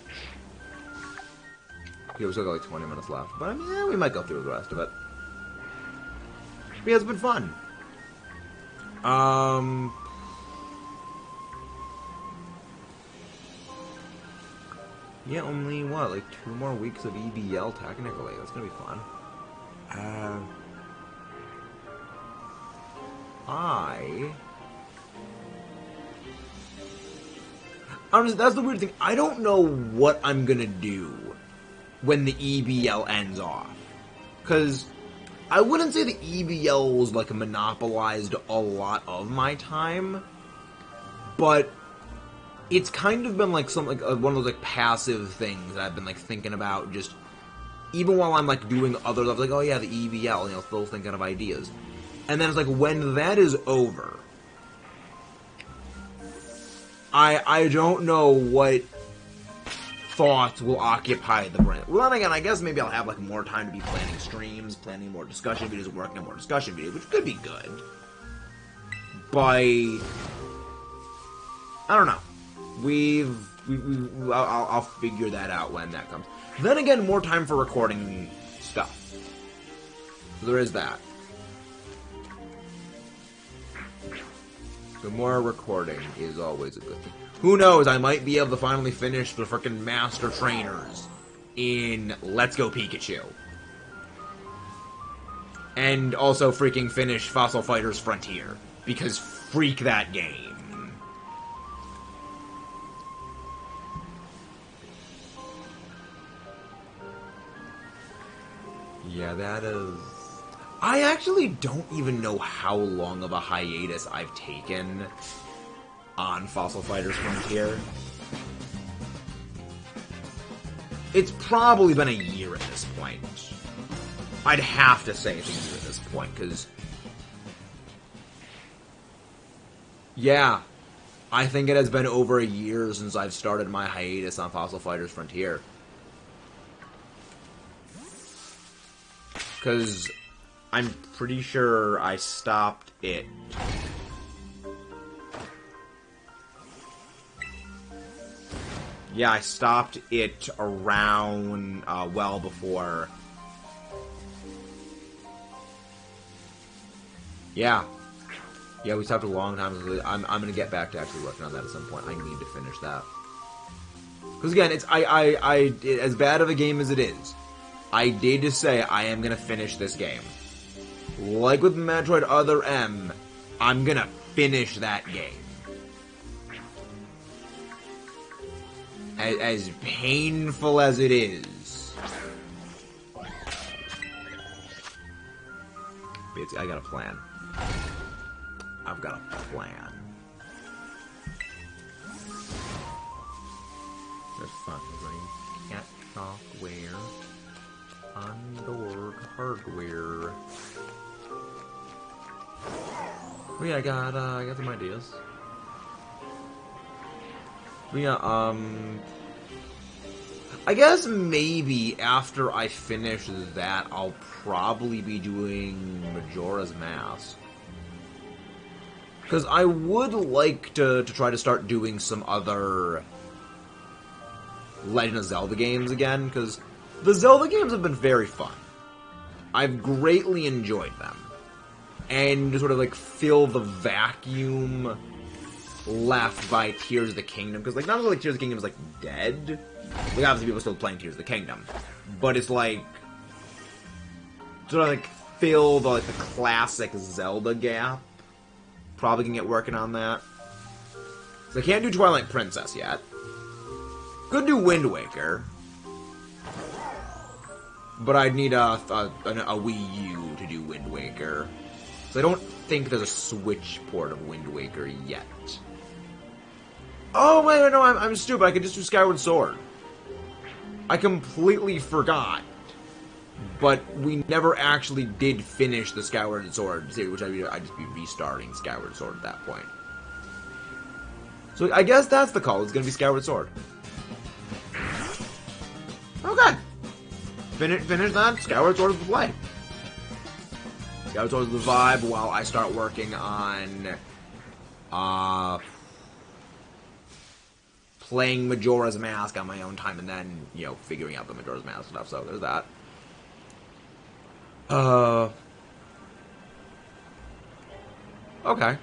Okay, we still got like 20 minutes left, but I mean, yeah, we might go through the rest of it. But yeah, it's been fun. Yeah, only, what, like 2 more weeks of EBL, technically. That's gonna be fun. Honestly, that's the weird thing. I don't know what I'm gonna do when the EBL ends off. Because I wouldn't say the EBL was, like, monopolized a lot of my time. But it's kind of been, like, something, like, one of those, like, passive things that I've been, like, thinking about just... Even while I'm, like, doing other stuff, like, oh yeah, the EBL, you know, still thinking of ideas. And then it's like, when that is over... I don't know what thoughts will occupy the brain. Well, then again, I guess maybe I'll have, like, more time to be planning streams, planning more discussion videos, working on more discussion videos, which could be good. But... I don't know. I'll figure that out when that comes. Then again, more time for recording stuff. So there is that. The more recording is always a good thing. Who knows, I might be able to finally finish the frickin' Master Trainers in Let's Go Pikachu. And also freaking finish Fossil Fighters Frontier. Because freak that game. Yeah, that is... I actually don't even know how long of a hiatus I've taken on Fossil Fighters Frontier. It's probably been a year at this point. I'd have to say it's a year at this point, because... Yeah, I think it has been over a year since I've started my hiatus on Fossil Fighters Frontier. Because... I'm pretty sure I stopped it. Yeah, I stopped it around, well before... Yeah. Yeah, we stopped a long time ago. I'm gonna get back to actually working on that at some point. I need to finish that. Because again, it's, as bad of a game as it is, I did say I am gonna finish this game. Like with Metroid Other M, I'm gonna finish that game. As painful as it is. I got a plan. I've got a plan. There's fucking cat software. Undoor hardware. Oh yeah, I got some ideas. But yeah, I guess maybe after I finish that, I'll probably be doing Majora's Mask. Because I would like to try to start doing some other Legend of Zelda games again, because the Zelda games have been very fun. I've greatly enjoyed them. And to sort of, like, fill the vacuum left by Tears of the Kingdom. Because, like, not only, like, Tears of the Kingdom is, like, dead. Like, obviously people are still playing Tears of the Kingdom. But it's, like, sort of, like, fill the, like, the classic Zelda gap. Probably gonna get working on that. So I can't do Twilight Princess yet. Could do Wind Waker. But I'd need a Wii U to do Wind Waker. So I don't think there's a Switch port of Wind Waker yet. Oh, wait, no, I'm stupid. I could just do Skyward Sword. I completely forgot. But we never actually did finish the Skyward Sword series, which I'd just be restarting Skyward Sword at that point. So I guess that's the call. It's going to be Skyward Sword. Okay. Finish that. Skyward Sword is the play. Skyward Sword is the vibe while I start working on Playing Majora's Mask on my own time, and then, you know, figuring out the Majora's Mask stuff, so there's that. Okay.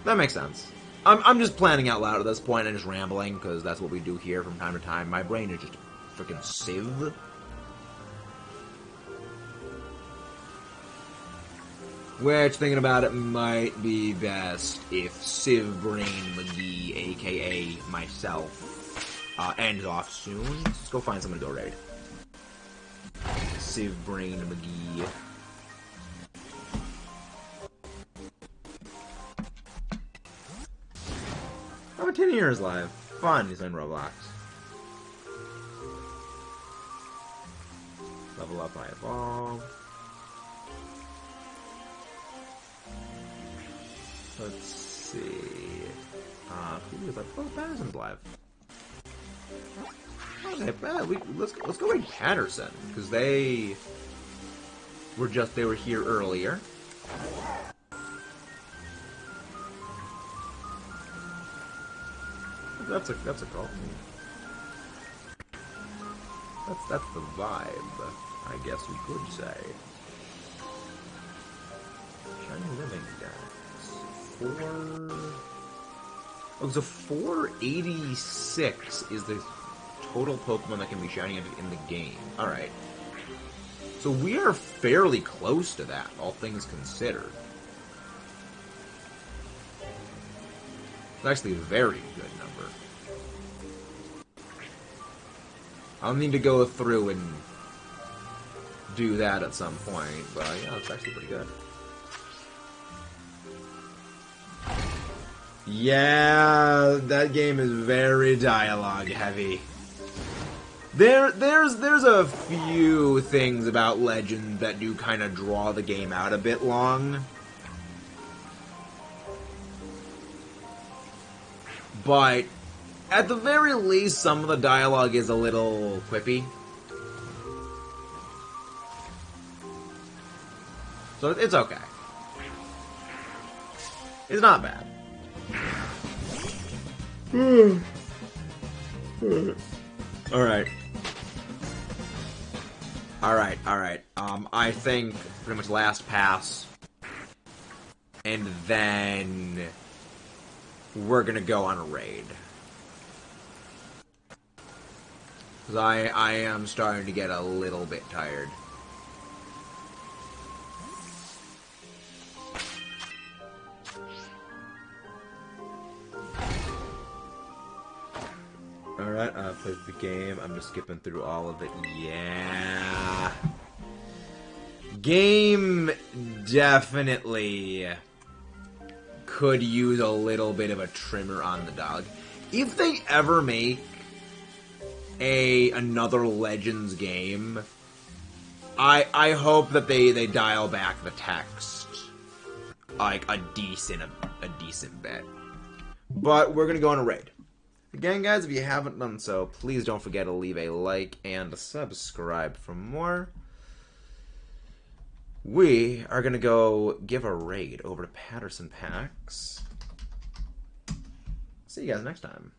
That makes sense. I'm just planning out loud at this point and just rambling, because that's what we do here from time to time. My brain is just a freaking sieve. Which, thinking about it, might be best if Civ Brain McGee, aka myself, ends off soon. Let's go find someone to go raid. Civ Brain McGee. Oh, 10 years live. Fun, he's in Roblox. Level up, I evolve. Let's see. Who is that? Oh, Patterson's live. Okay, let's go with Patterson, because they were here earlier. That's a call. That's the vibe, I guess we could say. Shiny Living Guys. Oh, so 486 is the total Pokemon that can be shiny in the game. Alright. So we are fairly close to that, all things considered. It's actually a very good number. I'll need to go through and do that at some point, but yeah, it's actually pretty good. Yeah, that game is very dialogue heavy. There's a few things about Legend that do kind of draw the game out a bit long. But at the very least, some of the dialogue is a little quippy. So it's okay. It's not bad. Alright. I think pretty much last pass. And then we're gonna go on a raid. Because I am starting to get a little bit tired. Alright, I've played the game. I'm just skipping through all of it. Yeah. Game definitely could use a little bit of a trimmer on the dog. If they ever make another Legends game, I hope that they dial back the text like a decent bit. But we're gonna go on a raid. Again, guys, if you haven't done so, please don't forget to leave a like and subscribe for more. We are going to go give a raid over to Patterson Packs. See you guys next time.